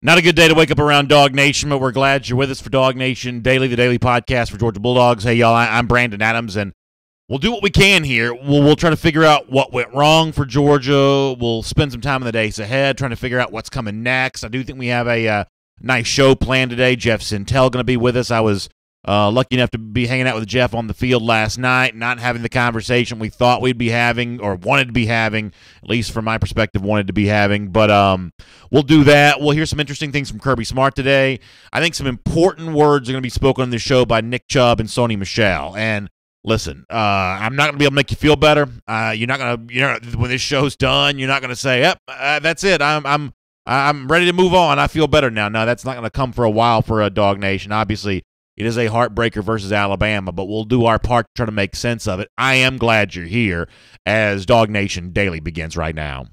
Not a good day to wake up around DawgNation, but we're glad you're with us for DawgNation Daily, the daily podcast for Georgia Bulldogs. Hey, y'all, I'm Brandon Adams, and we'll do what we can here. We'll try to figure out what went wrong for Georgia. We'll spend some time in the days ahead trying to figure out what's coming next. I do think we have a nice show planned today. Jeff Sentell going to be with us. I was lucky enough to be hanging out with Jeff on the field last night, not having the conversation we thought we'd be having or wanted to be having, at least from my perspective, wanted to be having. But we'll do that. We'll hear some interesting things from Kirby Smart today. I think some important words are going to be spoken on this show by Nick Chubb and Sony Michel. And listen, I'm not going to be able to make you feel better. You're not going to, when this show's done, you're not going to say, "Yep, that's it. I'm ready to move on. I feel better now." No, that's not going to come for a while for DawgNation. Obviously, it is a heartbreaker versus Alabama, but we'll do our part to try to make sense of it. I am glad you're here as DawgNation Daily begins right now.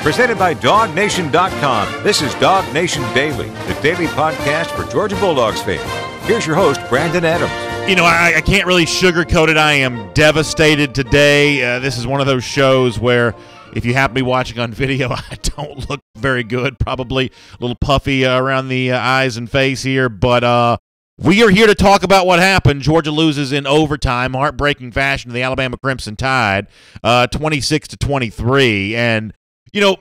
Presented by DawgNation.com. This is DawgNation Daily, the daily podcast for Georgia Bulldogs fans. Here's your host, Brandon Adams. You know, I can't really sugarcoat it. I am devastated today. This is one of those shows where if you happen to be watching on video, I don't look very good, probably a little puffy around the eyes and face here. But we are here to talk about what happened. Georgia loses in overtime, heartbreaking fashion to the Alabama Crimson Tide, 26-23. And, you know,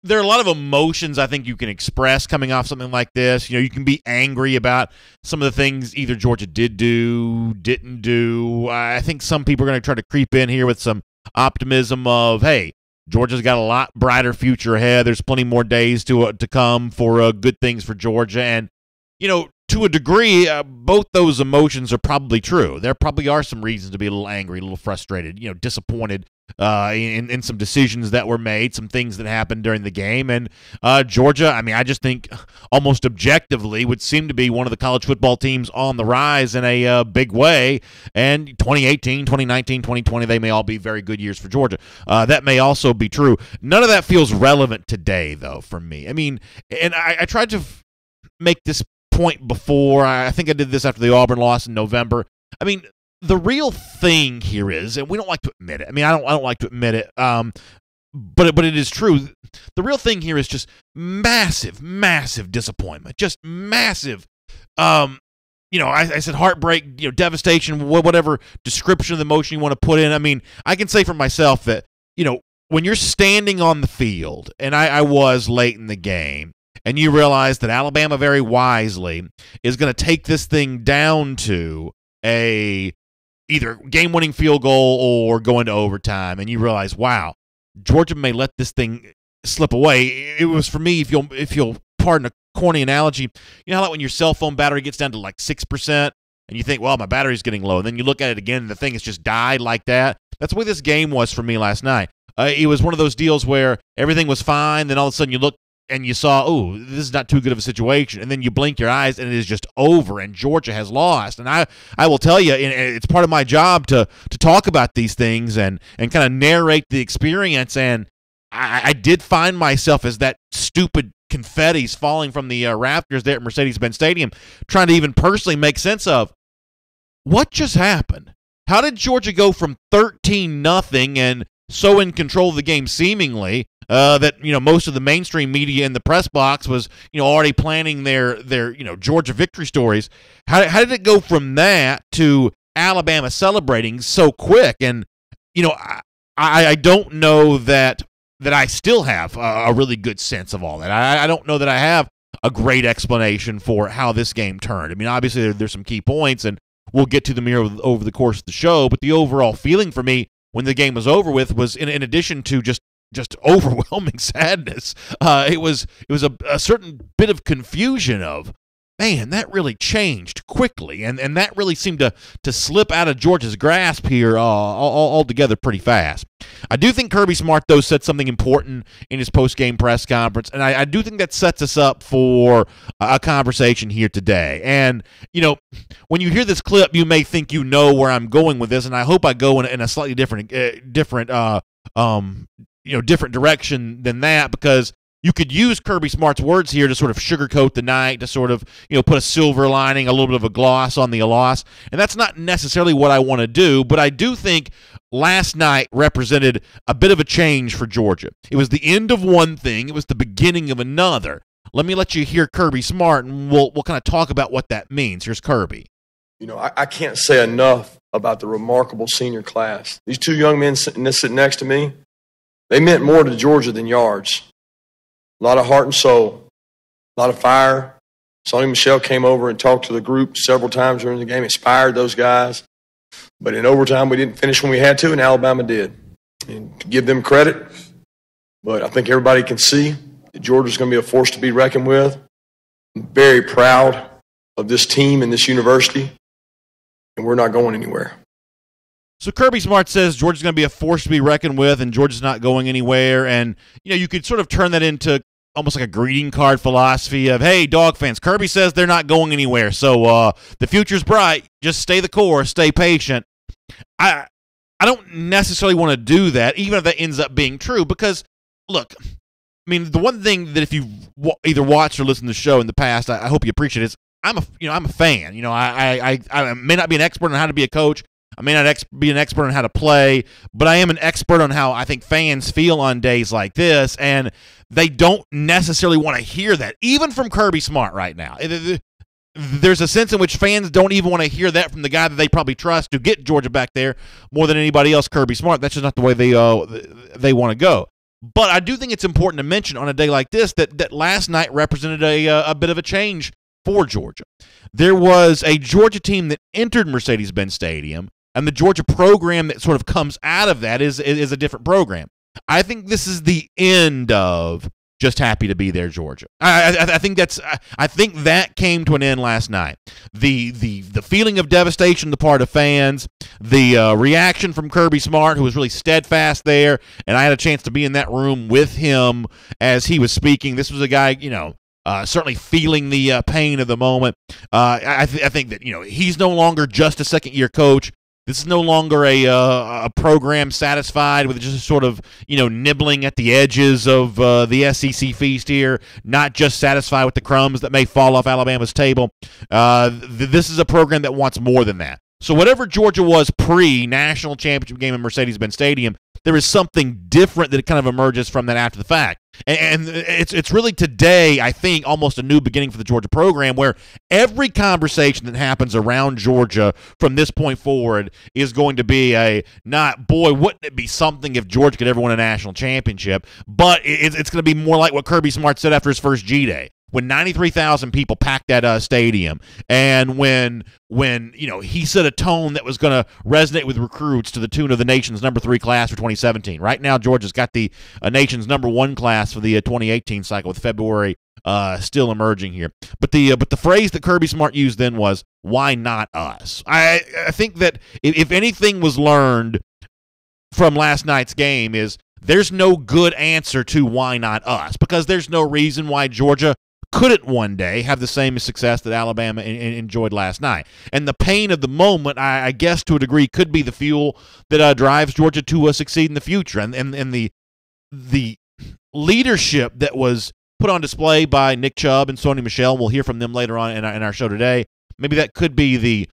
there are a lot of emotions I think you can express coming off something like this. You know, you can be angry about some of the things either Georgia did do, didn't do. I think some people are going to try to creep in here with some optimism of, hey, Georgia's got a lot brighter future ahead. There's plenty more days to come for good things for Georgia. And, you know, to a degree, both those emotions are probably true. There probably are some reasons to be a little angry, a little frustrated, you know, disappointed in some decisions that were made, some things that happened during the game. And Georgia, I mean, I just think almost objectively would seem to be one of the college football teams on the rise in a big way. And 2018, 2019, 2020, they may all be very good years for Georgia. That may also be true. None of that feels relevant today, though, for me. I mean, and I tried to make this point before. I think I did this after the Auburn loss in November. I mean, the real thing here is, and we don't like to admit it. I mean, I don't like to admit it. But it is true. The real thing here is just massive, massive disappointment. Just massive. You know, I said heartbreak, you know, devastation, whatever description of the emotion you want to put in. I mean, I can say for myself that, you know, when you're standing on the field, and I was late in the game, and you realize that Alabama very wisely is going to take this thing down to a either game-winning field goal or go into overtime, and you realize, wow, Georgia may let this thing slip away. It was for me, if you'll pardon a corny analogy, you know how like when your cell phone battery gets down to like 6%, and you think, well, my battery's getting low, and then you look at it again, and the thing has just died like that. That's the way this game was for me last night. It was one of those deals where everything was fine, then all of a sudden you look and you saw, oh, this is not too good of a situation, and then you blink your eyes, and it is just over, and Georgia has lost. And I will tell you, it's part of my job to talk about these things and kind of narrate the experience, and I did find myself as that stupid confetti's falling from the rafters there at Mercedes-Benz Stadium, trying to even personally make sense of what just happened. How did Georgia go from 13-0 and so in control of the game seemingly that, you know, most of the mainstream media in the press box was, you know, already planning their you know, Georgia victory stories? How did it go from that to Alabama celebrating so quick? And, you know, I don't know that I still have a really good sense of all that. I don't know that I have a great explanation for how this game turned. I mean, obviously there's some key points, and we'll get to them here over the course of the show, but the overall feeling for me when the game was over with was, in addition to just overwhelming sadness, it was a certain bit of confusion of, man, that really changed quickly, and that really seemed to slip out of Georgia's grasp here altogether pretty fast. I do think Kirby Smart, though, said something important in his post-game press conference, and I do think that sets us up for a conversation here today. And, you know, when you hear this clip, you may think you know where I'm going with this, and I hope I go in a slightly different direction than that, because you could use Kirby Smart's words here to sort of sugarcoat the night, to sort of, put a silver lining, a little bit of a gloss on the loss. And that's not necessarily what I want to do, but I do think last night represented a bit of a change for Georgia. It was the end of one thing. It was the beginning of another. Let me let you hear Kirby Smart, and we'll kind of talk about what that means. Here's Kirby. I can't say enough about the remarkable senior class. These two young men sitting next to me, they meant more to Georgia than yards. A lot of heart and soul, a lot of fire. Sonny Michel came over and talked to the group several times during the game, inspired those guys. But in overtime, we didn't finish when we had to, and Alabama did. And to give them credit, but I think everybody can see that Georgia's going to be a force to be reckoned with. I'm very proud of this team and this university, and we're not going anywhere. So Kirby Smart says Georgia's going to be a force to be reckoned with, and Georgia's not going anywhere. And, you could sort of turn that into almost like a greeting card philosophy of, hey, Dog fans, Kirby says they're not going anywhere. So the future's bright. Just stay the course. Stay patient. I don't necessarily want to do that, even if that ends up being true, because, look, the one thing that if you've either watched or listened to the show in the past, I hope you appreciate is I'm a fan. I may not be an expert on how to be a coach. I may not be an expert on how to play, but I am an expert on how I think fans feel on days like this, and they don't necessarily want to hear that, even from Kirby Smart right now. There's a sense in which fans don't even want to hear that from the guy that they probably trust to get Georgia back there more than anybody else, Kirby Smart. That's just not the way they want to go. But I do think it's important to mention on a day like this that last night represented a bit of a change for Georgia. There was a Georgia team that entered Mercedes-Benz Stadium, and the Georgia program that sort of comes out of that is a different program. I think this is the end of just happy to be there, Georgia. I think that came to an end last night. The feeling of devastation on the part of fans, the reaction from Kirby Smart, who was really steadfast there, and I had a chance to be in that room with him as he was speaking. This was a guy, certainly feeling the pain of the moment. I think that he's no longer just a second-year coach. This is no longer a program satisfied with just sort of, nibbling at the edges of the SEC feast here, not just satisfied with the crumbs that may fall off Alabama's table. This is a program that wants more than that. So whatever Georgia was pre-national championship game in Mercedes-Benz Stadium, there is something different that kind of emerges from that after the fact. And it's really today, I think, almost a new beginning for the Georgia program, where every conversation that happens around Georgia from this point forward is going to be boy, wouldn't it be something if Georgia could ever win a national championship, but it's going to be more like what Kirby Smart said after his first G-Day. When 93,000 people packed that stadium, and when he set a tone that was going to resonate with recruits to the tune of the nation's number 3 class for 2017. Right now, Georgia's got the nation's number 1 class for the 2018 cycle, with February still emerging here. But the phrase that Kirby Smart used then was, "Why not us?" I think that if anything was learned from last night's game is there's no good answer to why not us, because there's no reason why Georgia couldn't one day have the same success that Alabama enjoyed last night. And the pain of the moment, I guess to a degree, could be the fuel that drives Georgia to succeed in the future. And the leadership that was put on display by Nick Chubb and Sonny Michel, we'll hear from them later on in our show today. Maybe that could be the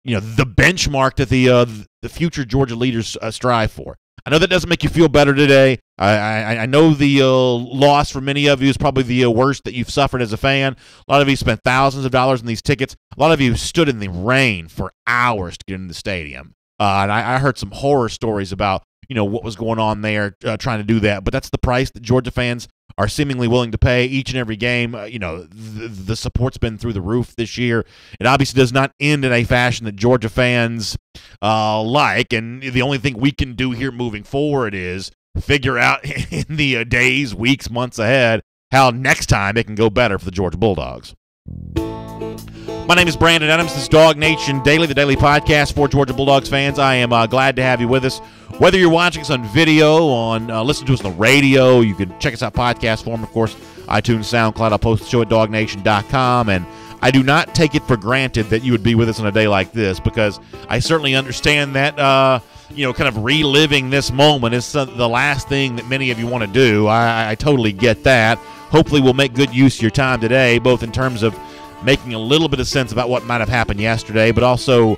benchmark that the future Georgia leaders strive for. I know that doesn't make you feel better today. I know the loss for many of you is probably the worst that you've suffered as a fan. A lot of you spent thousands of dollars on these tickets. A lot of you stood in the rain for hours to get into the stadium. And I heard some horror stories about what was going on there trying to do that. But that's the price that Georgia fans are seemingly willing to pay each and every game. The support's been through the roof this year. It obviously does not end in a fashion that Georgia fans like, and the only thing we can do here moving forward is figure out in the days, weeks, months ahead how next time it can go better for the Georgia Bulldogs. My name is Brandon Adams. This is DawgNation Daily, the daily podcast for Georgia Bulldogs fans. I am glad to have you with us. Whether you're watching us on video, listen to us on the radio, you can check us out podcast form, of course, iTunes, SoundCloud. I'll post the show at DawgNation.com, and I do not take it for granted that you would be with us on a day like this, because I certainly understand that kind of reliving this moment is the last thing that many of you want to do. I totally get that. Hopefully we'll make good use of your time today, both in terms of making a little bit of sense about what might have happened yesterday, but also,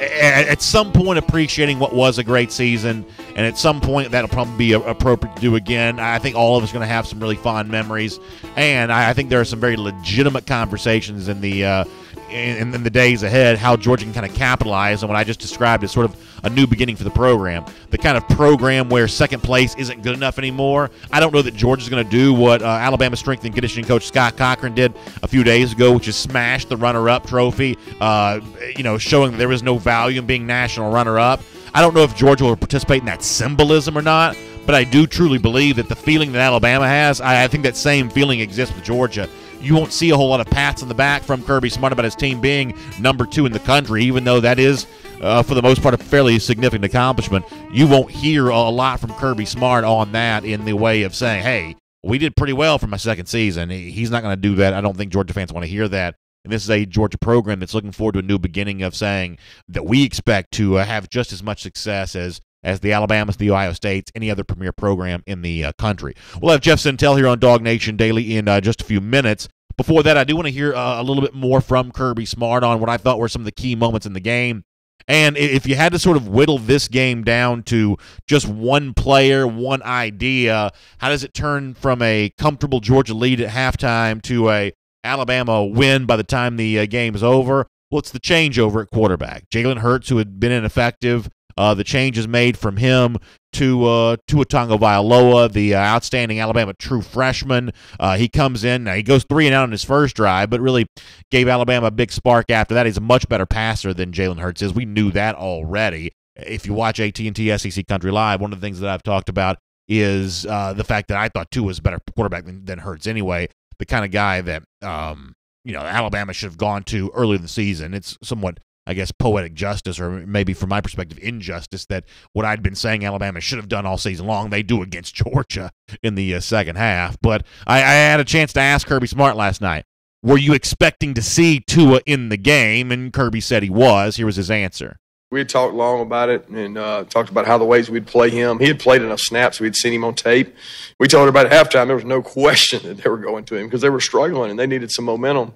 at some point appreciating what was a great season, and at some point that'll probably be appropriate to do again. I think all of us are going to have some really fond memories, and I think there are some very legitimate conversations in the days ahead, how Georgia can kind of capitalize on what I just described as sort of a new beginning for the program. The kind of program where second place isn't good enough anymore. I don't know that Georgia's going to do what Alabama strength and conditioning coach Scott Cochran did a few days ago, which is smash the runner-up trophy, showing that there is no value in being national runner-up. I don't know if Georgia will participate in that symbolism or not, but I do truly believe that the feeling that Alabama has, I think that same feeling exists with Georgia. You won't see a whole lot of pats on the back from Kirby Smart about his team being number 2 in the country, even though that is, for the most part, a fairly significant accomplishment. You won't hear a lot from Kirby Smart on that in the way of saying, hey, we did pretty well for my second season. He's not going to do that. I don't think Georgia fans want to hear that. And this is a Georgia program that's looking forward to a new beginning of saying that we expect to have just as much success as the Alabamas, the Ohio States, any other premier program in the country. We'll have Jeff Sentell here on DawgNation Daily in just a few minutes. Before that, I do want to hear a little bit more from Kirby Smart on what I thought were some of the key moments in the game. And if you had to sort of whittle this game down to just one player, one idea, how does it turn from a comfortable Georgia lead at halftime to a Alabama win by the time the game is over? Well, it's the changeover at quarterback. Jalen Hurts, who had been ineffective, the changes made from him to Tua Tagovailoa, the outstanding Alabama true freshman. He comes in. Now, he goes 3-and-out on his first drive, but really gave Alabama a big spark after that. He's a much better passer than Jalen Hurts is. We knew that already. If you watch AT&T SEC Country Live, one of the things that I've talked about is the fact that I thought Tua was a better quarterback than Hurts anyway, the kind of guy that Alabama should have gone to earlier in the season. It's somewhat, I guess, poetic justice, or maybe from my perspective, injustice, that what I'd been saying Alabama should have done all season long, they do against Georgia in the second half. But I had a chance to ask Kirby Smart last night, were you expecting to see Tua in the game? And Kirby said he was. Here was his answer. We had talked long about it and talked about how the ways we'd play him. He had played enough snaps. We'd seen him on tape. We told everybody at halftime there was no question that they were going to him because they were struggling and they needed some momentum.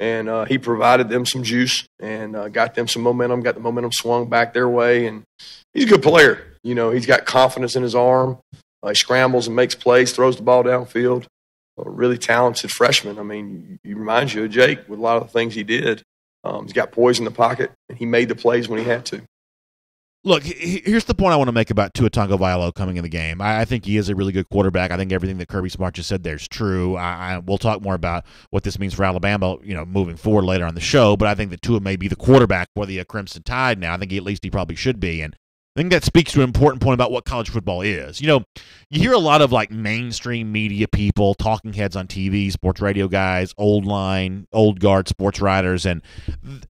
And he provided them some juice and got them some momentum, got the momentum swung back their way. And he's a good player. He's got confidence in his arm. He scrambles and makes plays, throws the ball downfield. A really talented freshman. I mean, he reminds you of Jake with a lot of the things he did. He's got poise in the pocket, and he made the plays when he had to. Look, here's the point I want to make about Tua Tagovailoa coming in the game. I think he is a really good quarterback. I think everything that Kirby Smart just said there is true. We'll talk more about what this means for Alabama, moving forward later on the show. But I think that Tua may be the quarterback for the Crimson Tide now. I think at least he probably should be. And I think that speaks to an important point about what college football is. You hear a lot of mainstream media people, talking heads on TV, sports radio guys, old guard sports writers, and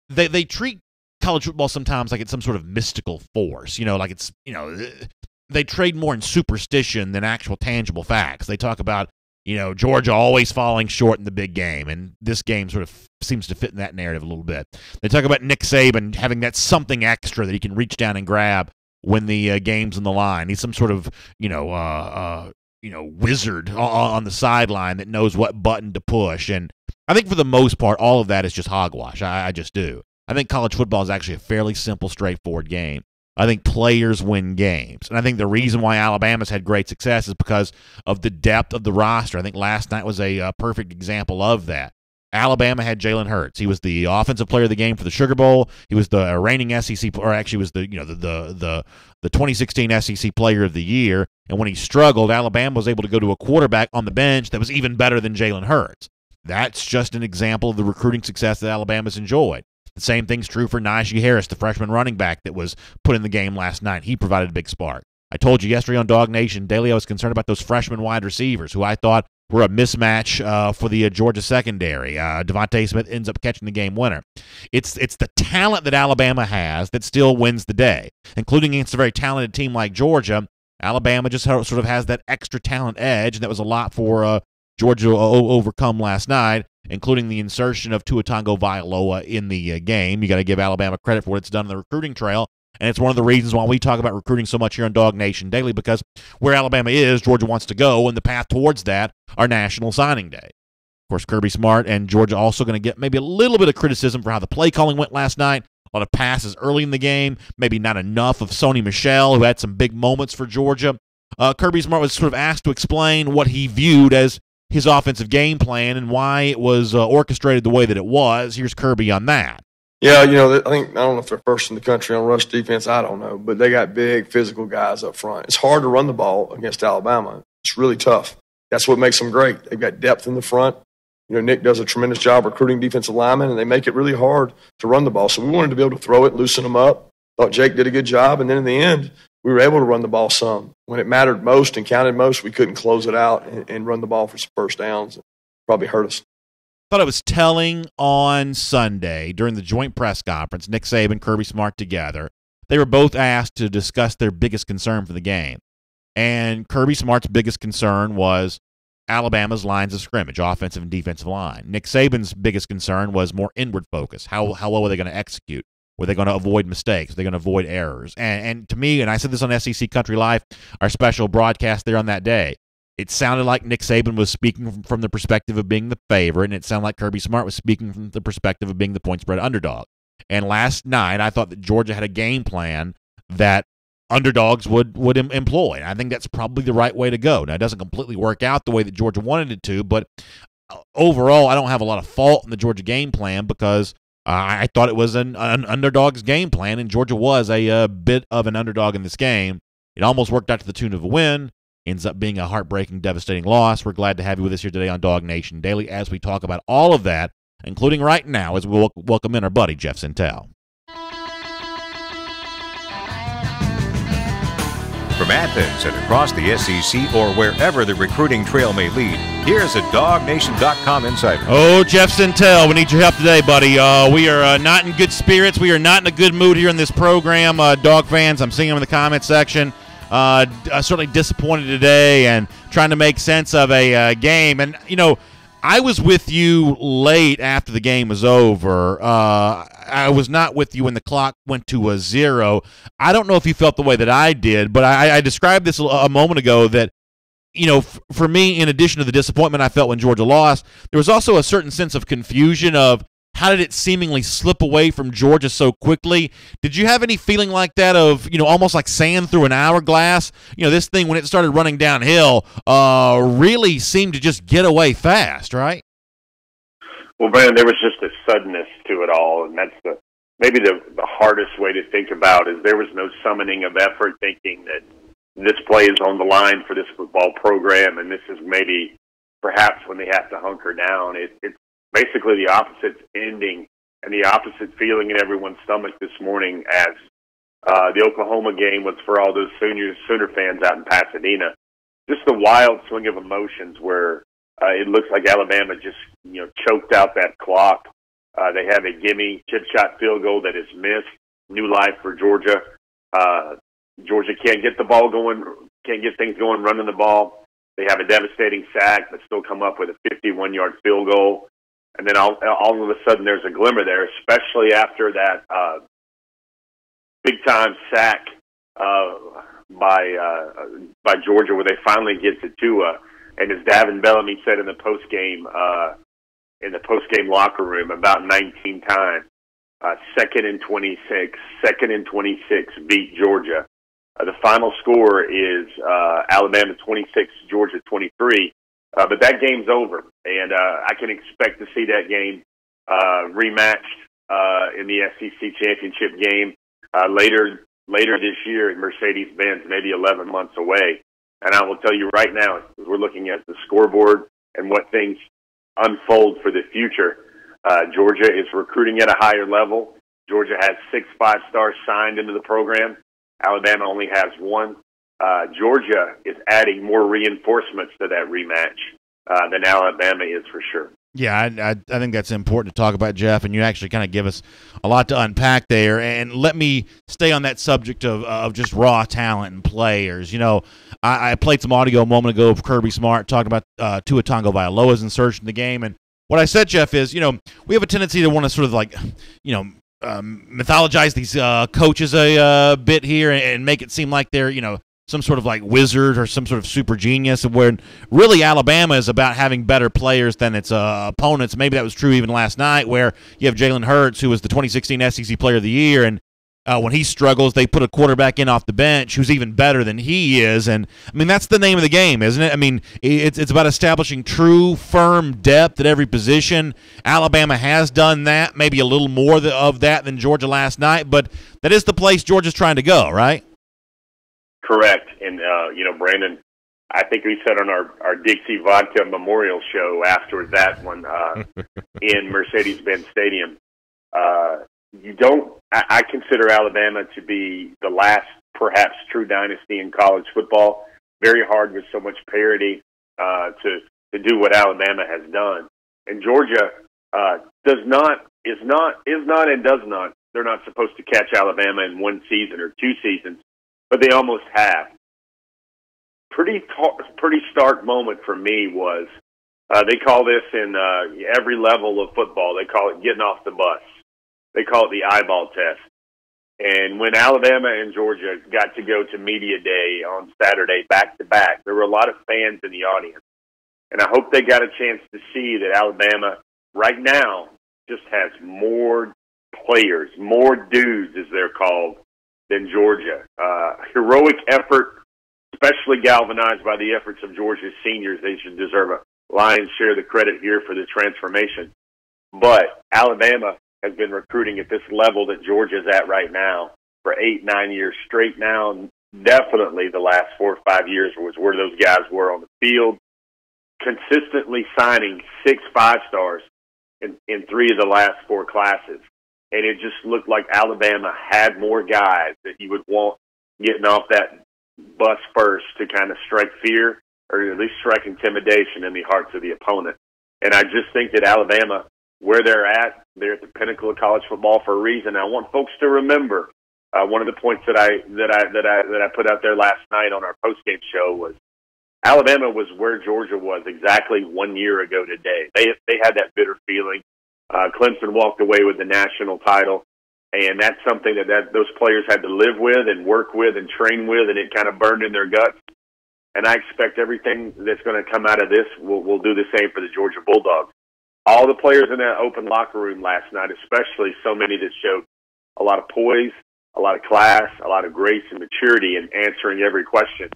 they treat college football sometimes like it's some sort of mystical force. They trade more in superstition than actual tangible facts. They talk about, Georgia always falling short in the big game, and this game sort of seems to fit in that narrative a little bit. They talk about Nick Saban having that something extra that he can reach down and grab when the game's on the line. He's some sort of, wizard on the sideline that knows what button to push. And I think for the most part, all of that is just hogwash. I just do. I think college football is actually a fairly simple, straightforward game. I think players win games. And I think the reason why Alabama's had great success is because of the depth of the roster. I think last night was a perfect example of that. Alabama had Jalen Hurts. He was the offensive player of the game for the Sugar Bowl. He was the reigning SEC, or actually was the 2016 SEC Player of the Year. And when he struggled, Alabama was able to go to a quarterback on the bench that was even better than Jalen Hurts. That's just an example of the recruiting success that Alabama's enjoyed. The same thing's true for Najee Harris, the freshman running back that was put in the game last night. He provided a big spark. I told you yesterday on DawgNation Daily I was concerned about those freshman wide receivers who I thought were a mismatch for the Georgia secondary. Devontae Smith ends up catching the game winner. It's the talent that Alabama has that still wins the day, including against a very talented team like Georgia. Alabama just sort of has that extra talent edge, and that was a lot for Georgia to overcome last night, including the insertion of Tua Tagovailoa in the game. You got to give Alabama credit for what it's done on the recruiting trail. And it's one of the reasons why we talk about recruiting so much here on DawgNation Daily, because where Alabama is, Georgia wants to go, and the path towards that are National Signing Day. Of course, Kirby Smart and Georgia also going to get maybe a little bit of criticism for how the play calling went last night. A lot of passes early in the game, maybe not enough of Sony Michel, who had some big moments for Georgia. Kirby Smart was sort of asked to explain what he viewed as his offensive game plan and why it was orchestrated the way that it was. Here's Kirby on that. Yeah, you know, I don't know if they're first in the country on rush defense. I don't know, but they got big physical guys up front. It's hard to run the ball against Alabama. It's really tough. That's what makes them great. They've got depth in the front. You know, Nick does a tremendous job recruiting defensive linemen, and they make it really hard to run the ball. So we wanted to be able to throw it, loosen them up. Thought Jake did a good job, and then in the end, we were able to run the ball some. When it mattered most and counted most, we couldn't close it out and run the ball for some first downs. It probably hurt us. Thought it was telling on Sunday during the joint press conference, Nick Saban, Kirby Smart together. They were both asked to discuss their biggest concern for the game. And Kirby Smart's biggest concern was Alabama's lines of scrimmage, offensive and defensive line. Nick Saban's biggest concern was more inward focus. How well were they going to execute? Were they going to avoid mistakes? Were they going to avoid errors? And to me, and I said this on SEC Country Live, our special broadcast there on that day, it sounded like Nick Saban was speaking from the perspective of being the favorite, and it sounded like Kirby Smart was speaking from the perspective of being the point spread underdog. And last night, I thought that Georgia had a game plan that underdogs would employ. I think that's probably the right way to go. Now, it doesn't completely work out the way that Georgia wanted it to, but overall, I don't have a lot of fault in the Georgia game plan because I thought it was an underdog's game plan, and Georgia was a bit of an underdog in this game. It almost worked out to the tune of a win. Ends up being a heartbreaking, devastating loss. We're glad to have you with us here today on DawgNation Daily as we talk about all of that, including right now as we welcome in our buddy Jeff Sentell. From Athens and across the SEC or wherever the recruiting trail may lead, here's a DawgNation.com insider. Oh, Jeff Sentell, we need your help today, buddy. We are not in good spirits. We are not in a good mood here in this program. Dog fans, I'm seeing them in the comment section. Certainly disappointed today and trying to make sense of a game. And, you know, I was with you late after the game was over. I was not with you when the clock went to a 0. I don't know if you felt the way that I did, but I described this a moment ago that, you know, for me, in addition to the disappointment I felt when Georgia lost, there was also a certain sense of confusion of how did it seemingly slip away from Georgia so quickly? Did you have any feeling like that of, you know, almost like sand through an hourglass? You know, this thing, when it started running downhill, really seemed to just get away fast, right? Well, Brandon, there was just a suddenness to it all, and that's maybe the hardest way to think about is there was no summoning of effort thinking that this play is on the line for this football program, and this is maybe perhaps when they have to hunker down. It's basically the opposite ending and the opposite feeling in everyone's stomach this morning as the Oklahoma game was for all those Sooner fans out in Pasadena. Just the wild swing of emotions where it looks like Alabama just, you know, choked out that clock. They have a gimme chip shot field goal that is missed. New life for Georgia. Georgia can't get the ball going, can't get things going running the ball. They have a devastating sack, but still come up with a 51-yard field goal. And then all of a sudden there's a glimmer there, especially after that big-time sack by Georgia where they finally get to Tua. And as Davin Bellamy said in the postgame locker room about 19 times, second and 26 beat Georgia. The final score is Alabama 26, Georgia 23. But that game's over, and I can expect to see that game rematched in the SEC championship game later this year in Mercedes-Benz, maybe 11 months away. And I will tell you right now, as we're looking at the scoreboard and what things unfold for the future, Georgia is recruiting at a higher level. Georgia has 6 5-stars signed into the program. Alabama only has 1. Georgia is adding more reinforcements to that rematch than Alabama is for sure. Yeah, I think that's important to talk about, Jeff, and you actually kind of give us a lot to unpack there. And let me stay on that subject of just raw talent and players. You know, I played some audio a moment ago of Kirby Smart talking about Tua Tagovailoa's insertion in the game. And what I said, Jeff, is, you know, we have a tendency to want to sort of like, you know, mythologize these coaches a bit here and make it seem like they're, some sort of like wizard or some sort of super genius, where really Alabama is about having better players than its opponents. Maybe that was true even last night, where you have Jalen Hurts, who was the 2016 SEC Player of the Year, and when he struggles, they put a quarterback in off the bench who's even better than he is. And, I mean, that's the name of the game, isn't it? I mean, it's about establishing true, firm depth at every position. Alabama has done that, maybe a little more of that than Georgia last night, but that is the place Georgia's trying to go, right? Correct. And, Brandon, I think we said on our Dixie Vodka Memorial show after that one in Mercedes-Benz Stadium, I consider Alabama to be the last, perhaps, true dynasty in college football. Very hard with so much parity to do what Alabama has done. And Georgia is not, and does not. They're not supposed to catch Alabama in one season or two seasons, but they almost have. Pretty stark moment for me was they call this in every level of football. They call it getting off the bus. They call it the eyeball test. And when Alabama and Georgia got to go to Media Day on Saturday back-to-back, there were a lot of fans in the audience. And I hope they got a chance to see that Alabama right now just has more players, more dudes, as they're called, than Georgia. Heroic effort, especially galvanized by the efforts of Georgia's seniors. They should deserve a lion's share of the credit here for the transformation. But Alabama has been recruiting at this level that Georgia's at right now for 8-9 years straight now. Definitely the last 4 or 5 years was where those guys were on the field, consistently signing 6 5-stars in 3 of the last 4 classes. And it just looked like Alabama had more guys that you would want getting off that bus first to kind of strike fear or at least strike intimidation in the hearts of the opponent. And I just think that Alabama, where they're at the pinnacle of college football for a reason. I want folks to remember one of the points that I put out there last night on our postgame show was Alabama was where Georgia was exactly 1 year ago today. They had that bitter feeling. Clemson walked away with the national title, and that's something that those players had to live with and work with and train with, and it kind of burned in their guts. And I expect everything that's going to come out of this will do the same for the Georgia Bulldogs. All the players in that open locker room last night, especially so many that showed a lot of poise, a lot of class, a lot of grace and maturity in answering every question.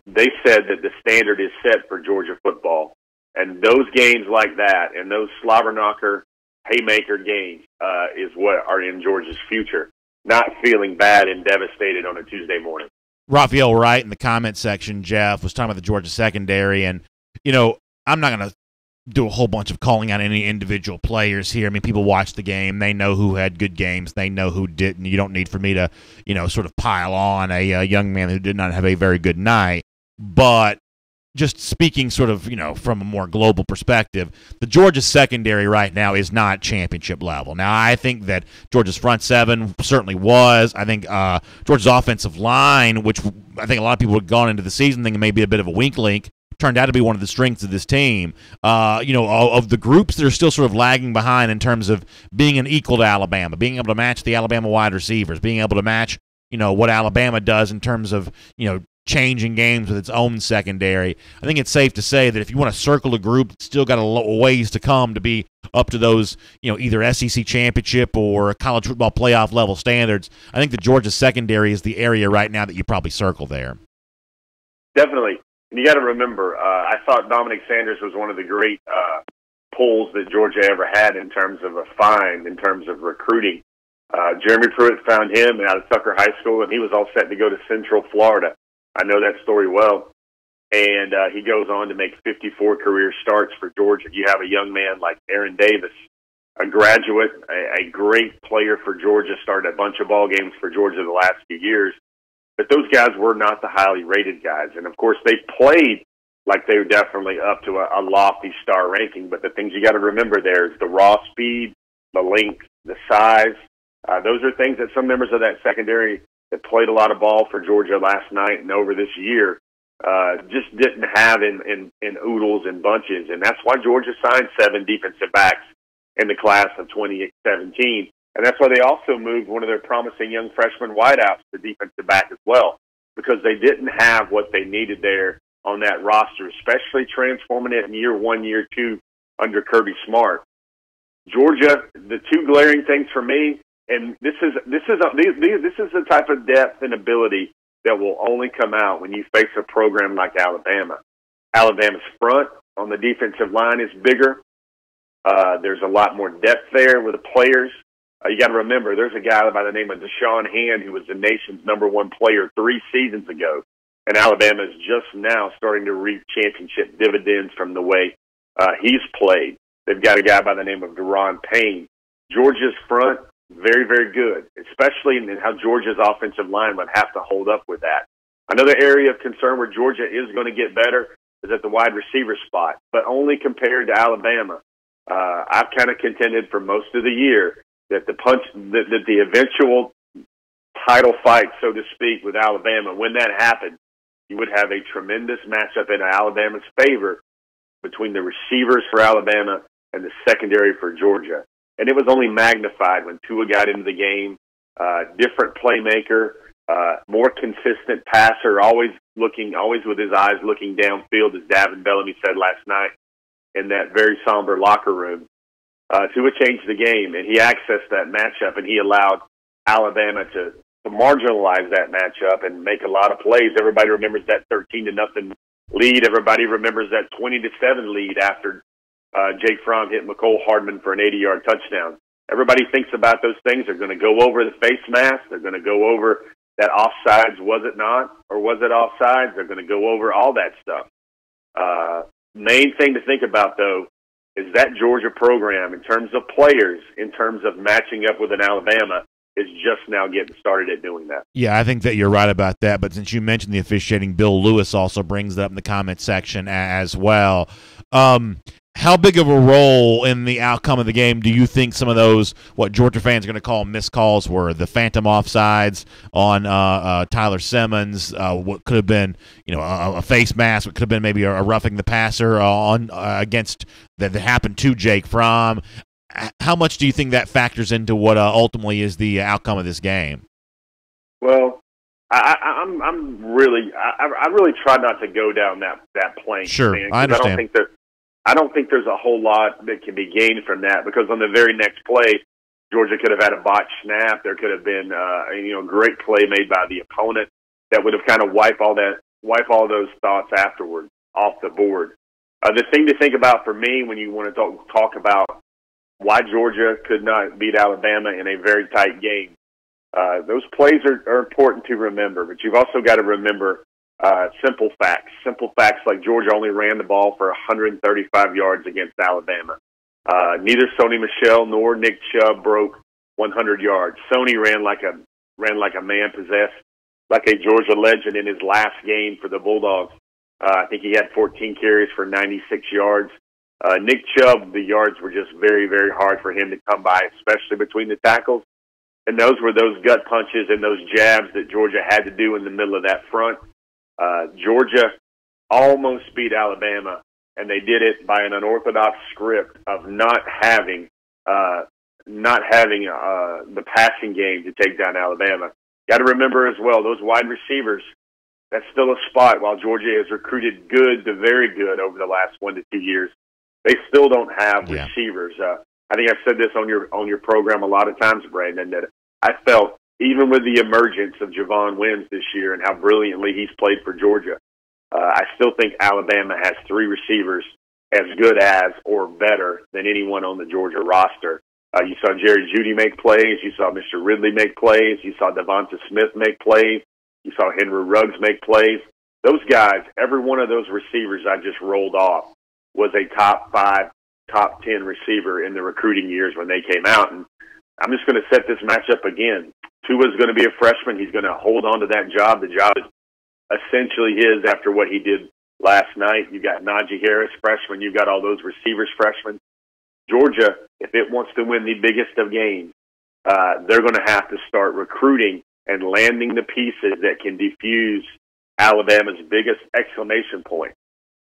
They said that the standard is set for Georgia football. And those games like that and those slobber knocker, haymaker games is what are in Georgia's future, not feeling bad and devastated on a Tuesday morning. Raphael Wright in the comment section, Jeff, was talking about the Georgia secondary. And, I'm not going to do a whole bunch of calling out any individual players here. I mean, people watch the game. They know who had good games. They know who didn't. You don't need for me to, sort of pile on a young man who did not have a very good night. But just speaking sort of, from a more global perspective, the Georgia secondary right now is not championship level. Now, I think that Georgia's front seven certainly was. I think Georgia's offensive line, which I think a lot of people had gone into the season thinking maybe a bit of a wink link, turned out to be one of the strengths of this team. Of the groups that are still sort of lagging behind in terms of being an equal to Alabama, being able to match the Alabama wide receivers, being able to match, what Alabama does in terms of, changing games with its own secondary. I think it's safe to say that if you want to circle a group that's still got a ways to come to be up to those, either SEC championship or college football playoff level standards, I think the Georgia secondary is the area right now that you probably circle there. Definitely. And you got to remember, I thought Dominic Sanders was one of the great pulls that Georgia ever had in terms of a find, in terms of recruiting. Jeremy Pruitt found him out of Tucker High School, and he was all set to go to Central Florida. I know that story well. And he goes on to make 54 career starts for Georgia. You have a young man like Aaron Davis, a graduate, a great player for Georgia, started a bunch of ball games for Georgia the last few years. But those guys were not the highly rated guys. And, of course, they played like they were definitely up to a lofty star ranking. But the things you got to remember there is the raw speed, the length, the size. Those are things that some members of that secondary that played a lot of ball for Georgia last night and over this year just didn't have in oodles and bunches. And that's why Georgia signed 7 defensive backs in the class of 2017. And that's why they also moved one of their promising young freshman wideouts to defensive back as well, because they didn't have what they needed there on that roster, especially transforming it in year 1, year 2 under Kirby Smart. Georgia, the two glaring things for me, and this is the type of depth and ability that will only come out when you face a program like Alabama. Alabama's front on the defensive line is bigger. There's a lot more depth there with the players. You got to remember, there's a guy by the name of Deshaun Hand who was the nation's #1 player 3 seasons ago, and Alabama is just now starting to reap championship dividends from the way he's played. They've got a guy by the name of Deron Payne. Georgia's front, very, very good, especially in how Georgia's offensive line would have to hold up with that. Another area of concern where Georgia is going to get better is at the wide receiver spot, but only compared to Alabama. I've kind of contended for most of the year that the eventual title fight, so to speak, with Alabama, when that happened, you would have a tremendous matchup in Alabama's favor between the receivers for Alabama and the secondary for Georgia. And it was only magnified when Tua got into the game. Different playmaker, more consistent passer, always with his eyes looking downfield, as Davin Bellamy said last night in that very somber locker room. Tua changed the game, and he accessed that matchup, and he allowed Alabama to marginalize that matchup and make a lot of plays. Everybody remembers that 13-0 lead. Everybody remembers that 20-7 lead after Jake Fromm hit McCole Hardman for an 80-yard touchdown. Everybody thinks about those things. They're going to go over the face mask. They're going to go over that offsides, was it not, or was it offsides? They're going to go over all that stuff. Main thing to think about, though, is that Georgia program, in terms of players, in terms of matching up with an Alabama, is just now getting started at doing that. Yeah, I think that you're right about that. But since you mentioned the officiating, Bill Lewis also brings that up in the comment section as well. How big of a role in the outcome of the game do you think some of those, what Georgia fans are going to call missed calls, were? The phantom offsides on Tyler Simmons, what could have been, a face mask, what could have been maybe a roughing the passer on against that happened to Jake Fromm. How much do you think that factors into what ultimately is the outcome of this game? Well, I really try not to go down that plane. Sure, man, I understand. I don't think there's a whole lot that can be gained from that, because on the very next play, Georgia could have had a botched snap. There could have been a great play made by the opponent that would have kind of wipe all those thoughts afterward off the board. The thing to think about for me when you want to talk about why Georgia could not beat Alabama in a very tight game, those plays are important to remember, but you've also got to remember simple facts. Simple facts like Georgia only ran the ball for 135 yards against Alabama. Neither Sony Michel nor Nick Chubb broke 100 yards. Sony ran like a man possessed, like a Georgia legend in his last game for the Bulldogs. I think he had 14 carries for 96 yards. Nick Chubb, the yards were just very, very hard for him to come by, especially between the tackles. And those were those gut punches and those jabs that Georgia had to do in the middle of that front. Georgia almost beat Alabama, and they did it by an unorthodox script of not having the passing game to take down Alabama. Got to remember as well, those wide receivers, that's still a spot. While Georgia has recruited good to very good over the last 1 to 2 years, they still don't have receivers. I think I've said this on your program a lot of times, Brandon, that I felt even with the emergence of Javon Wims this year and how brilliantly he's played for Georgia, I still think Alabama has 3 receivers as good as or better than anyone on the Georgia roster. You saw Jerry Jeudy make plays. You saw Mr. Ridley make plays. You saw Devonta Smith make plays. You saw Henry Ruggs make plays. Those guys, every one of those receivers I just rolled off was a top 5, top 10 receiver in the recruiting years when they came out. And I'm just going to set this matchup again. Tua's going to be a freshman. He's going to hold on to that job. The job is essentially his after what he did last night. You've got Najee Harris, freshman. You've got all those receivers, freshmen. Georgia, if it wants to win the biggest of games, they're going to have to start recruiting and landing the pieces that can defuse Alabama's biggest exclamation point.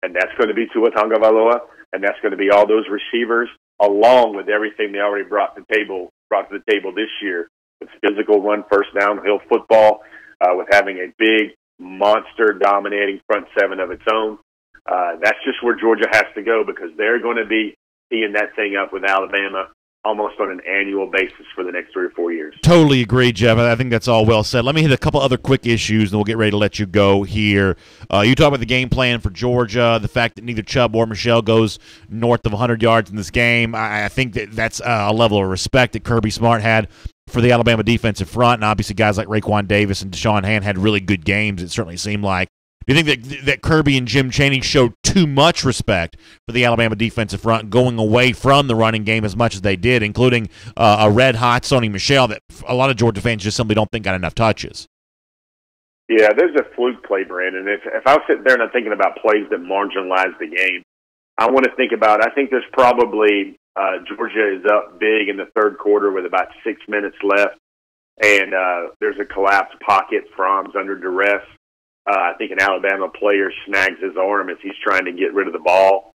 And that's going to be Tua Tagovailoa, and that's going to be all those receivers, along with everything they already brought to the table brought to the table this year with physical run first downhill football, with having a big monster dominating front seven of its own. That's just where Georgia has to go, because they're going to be teeing that thing up with Alabama almost on an annual basis for the next 3 or 4 years. Totally agree, Jeff. I think that's all well said. Let me hit a couple other quick issues, and we'll get ready to let you go here. You talk about the game plan for Georgia, the fact that neither Chubb or Michelle goes north of 100 yards in this game. I think that's a level of respect that Kirby Smart had for the Alabama defensive front, and obviously guys like Raekwon Davis and Deshaun Hand had really good games, it certainly seemed like. Do you think that Kirby and Jim Chaney showed too much respect for the Alabama defensive front, going away from the running game as much as they did, including a red-hot Sony Michel that a lot of Georgia fans just simply don't think got enough touches? Yeah, there's a fluke play, Brandon. If I was sitting there and I'm thinking about plays that marginalize the game, I want to think about, I think there's probably Georgia is up big in the third quarter with about 6 minutes left, and there's a collapsed pocket. Fromm's under duress. I think an Alabama player snags his arm as he's trying to get rid of the ball,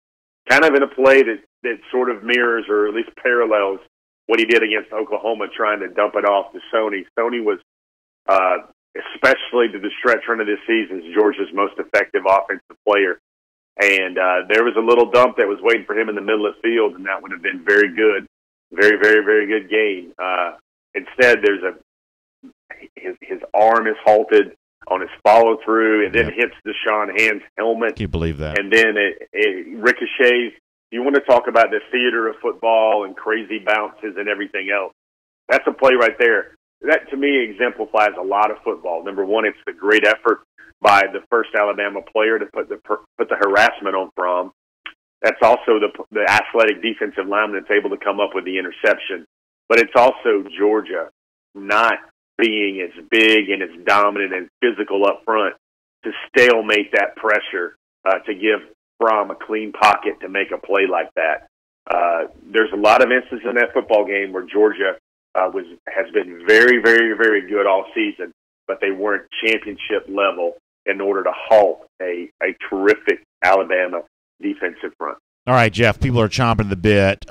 kind of in a play that sort of mirrors or at least parallels what he did against Oklahoma, trying to dump it off to Sony. Sony was, especially to the stretch run of this season, Georgia's most effective offensive player. And there was a little dump that was waiting for him in the middle of the field, and that would have been very good, very, very, very good gain. Instead, his arm is halted on his follow-through, and then hits Deshaun Hand's helmet. Can you believe that? And then it ricochets. You want to talk about the theater of football and crazy bounces and everything else. That's a play right there. That, to me, exemplifies a lot of football. Number one, it's the great effort by the first Alabama player to put the harassment on Fromm. That's also the athletic defensive lineman that's able to come up with the interception. But it's also Georgia not being as big and as dominant and physical up front to stalemate that pressure, to give Fromm a clean pocket to make a play like that. There's a lot of instances in that football game where Georgia has been very, very, very good all season, but they weren't championship level in order to halt a terrific Alabama defensive front. All right, Jeff, people are chomping the bit.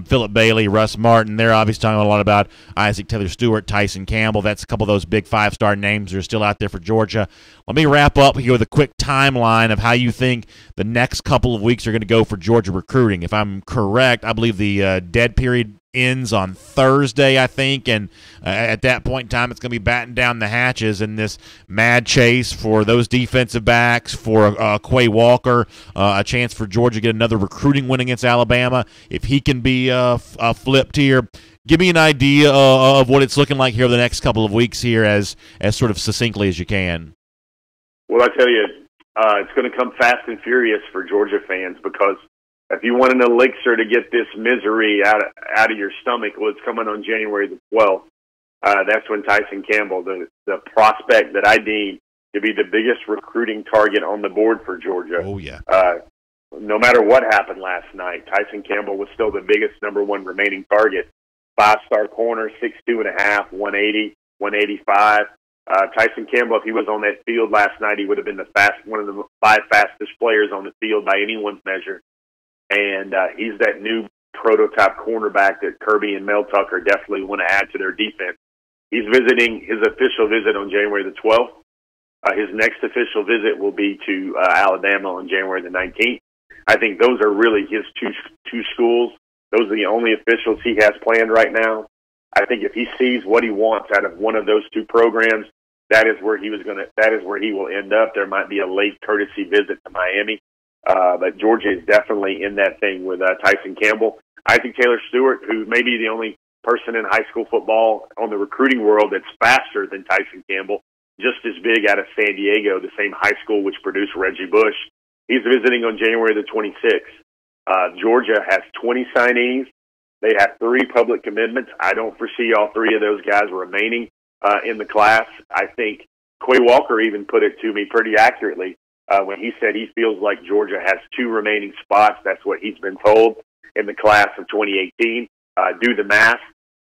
Philip Bailey, Russ Martin, they're obviously talking a lot about Isaac Taylor-Stewart, Tyson Campbell. That's a couple of those big five-star names that are still out there for Georgia. Let me wrap up here with a quick timeline of how you think the next couple of weeks are going to go for Georgia recruiting. If I'm correct, I believe the dead period ends on Thursday, I think, and at that point in time, it's going to be batting down the hatches in this mad chase for those defensive backs, for Quay Walker, a chance for Georgia to get another recruiting win against Alabama. If he can be flipped here, give me an idea of what it's looking like here over the next couple of weeks here as sort of succinctly as you can. Well, I tell you, it's going to come fast and furious for Georgia fans, because if you want an elixir to get this misery out of your stomach, well, it's coming on January the 12th. That's when Tyson Campbell, the prospect that I deem to be the biggest recruiting target on the board for Georgia. Oh, yeah. No matter what happened last night, Tyson Campbell was still the biggest number one remaining target. 5-star corner, 6'2.5", 180, 185. Tyson Campbell, if he was on that field last night, he would have been one of the 5 fastest players on the field by anyone's measure. And he's that new prototype cornerback that Kirby and Mel Tucker definitely want to add to their defense. He's visiting his official visit on January the 12th. His next official visit will be to Alabama on January the 19th. I think those are really his two schools. Those are the only officials he has planned right now. I think if he sees what he wants out of one of those two programs, that is where he will end up. There might be a late courtesy visit to Miami. But Georgia is definitely in that thing with Tyson Campbell. Isaac Taylor-Stewart, who may be the only person in high school football on the recruiting world that's faster than Tyson Campbell, just as big out of San Diego, the same high school which produced Reggie Bush. He's visiting on January the 26th. Georgia has 20 signees. They have 3 public commitments. I don't foresee all 3 of those guys remaining in the class. I think Quay Walker even put it to me pretty accurately when he said he feels like Georgia has 2 remaining spots. That's what he's been told in the class of 2018. Do the math.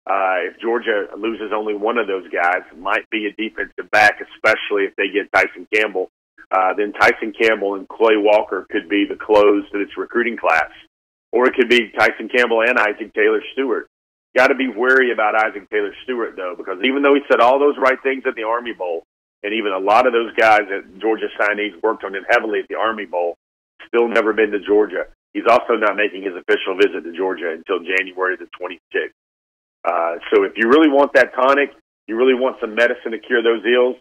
If Georgia loses only one of those guys, it might be a defensive back, especially if they get Tyson Campbell. Then Tyson Campbell and Quay Walker could be the close to this recruiting class. Or it could be Tyson Campbell and Isaac Taylor-Stewart. Got to be wary about Isaac Taylor Stewart, though, because even though he said all those right things at the Army Bowl, and even a lot of those guys at Georgia signees worked on him heavily at the Army Bowl, still never been to Georgia. He's also not making his official visit to Georgia until January the 26th. So if you really want that tonic, you really want some medicine to cure those ills,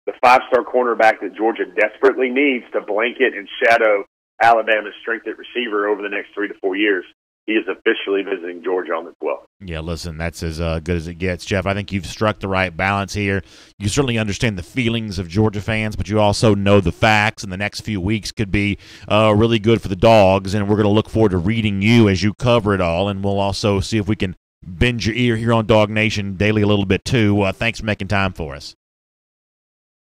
the 5-star cornerback that Georgia desperately needs to blanket and shadow Alabama's strength at receiver over the next 3 to 4 years, he is officially visiting Georgia on the 12th. Yeah, listen, that's as good as it gets, Jeff. I think you've struck the right balance here. You certainly understand the feelings of Georgia fans, but you also know the facts, and the next few weeks could be really good for the Dogs, and we're going to look forward to reading you as you cover it all, and we'll also see if we can bend your ear here on DawgNation Daily a little bit, too. Thanks for making time for us.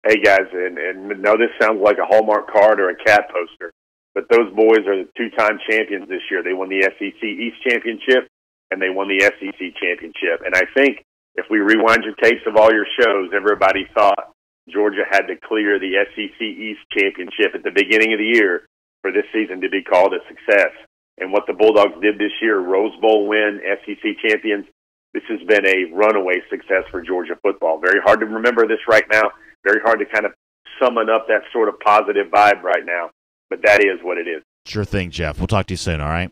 Hey, guys, and no, this sounds like a Hallmark card or a cat poster, but those boys are the 2-time champions this year. They won the SEC East Championship, and they won the SEC Championship. And I think if we rewind your tapes of all your shows, everybody thought Georgia had to clear the SEC East Championship at the beginning of the year for this season to be called a success. And what the Bulldogs did this year, Rose Bowl win, SEC champions, this has been a runaway success for Georgia football. Very hard to remember this right now. Very hard to kind of summon up that sort of positive vibe right now. But that is what it is. Sure thing, Jeff. We'll talk to you soon, all right?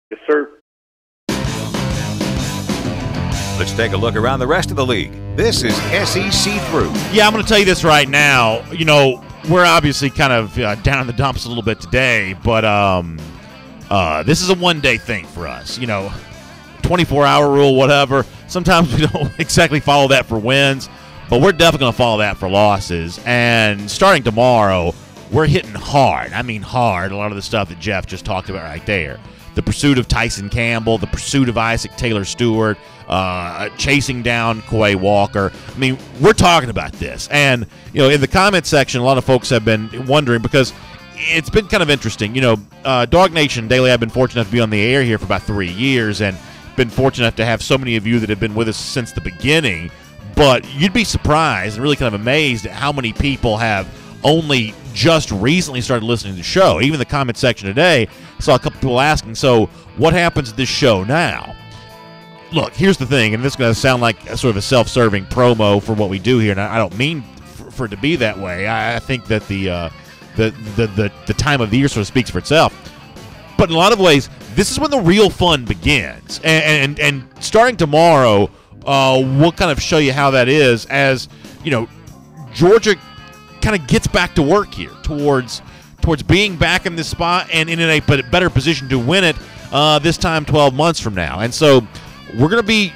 Yes, sir. Let's take a look around the rest of the league. This is SEC Through. Yeah, I'm going to tell you this right now. You know, we're obviously kind of down in the dumps a little bit today, but this is a one-day thing for us. You know, 24-hour rule, whatever. Sometimes we don't exactly follow that for wins, but we're definitely going to follow that for losses. And starting tomorrow, we're hitting hard. I mean hard. A lot of the stuff that Jeff just talked about right there. The pursuit of Tyson Campbell, the pursuit of Isaac Taylor Stewart, chasing down Quay Walker. I mean, we're talking about this. And, you know, in the comment section, a lot of folks have been wondering because it's been kind of interesting. You know, DawgNation Daily, I've been fortunate enough to be on the air here for about 3 years and been fortunate enough to have so many of you that have been with us since the beginning. But you'd be surprised and really kind of amazed at how many people have only just recently started listening to the show. Even the comment section today, I saw a couple people asking, so what happens to this show now? Look, here's the thing, and this is going to sound like a sort of a self-serving promo for what we do here, and I don't mean for it to be that way. I think that the time of the year sort of speaks for itself. But in a lot of ways, this is when the real fun begins. And starting tomorrow, we'll kind of show you how that is as, you know, Georgia kind of gets back to work here towards being back in this spot and in a better position to win it this time 12 months from now. And so we're going to be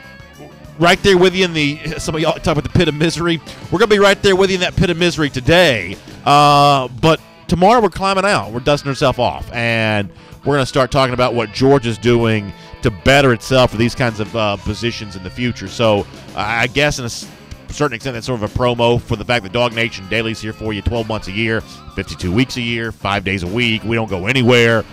right there with you in the – some of y'all talk about the pit of misery. We're going to be right there with you in that pit of misery today. But tomorrow we're climbing out. We're dusting ourselves off. And we're going to start talking about what Georgia's doing to better itself for these kinds of positions in the future. So I guess in a certain extent that's sort of a promo for the fact that DawgNation Daily is here for you 12 months a year, 52 weeks a year, 5 days a week. We don't go anywhere.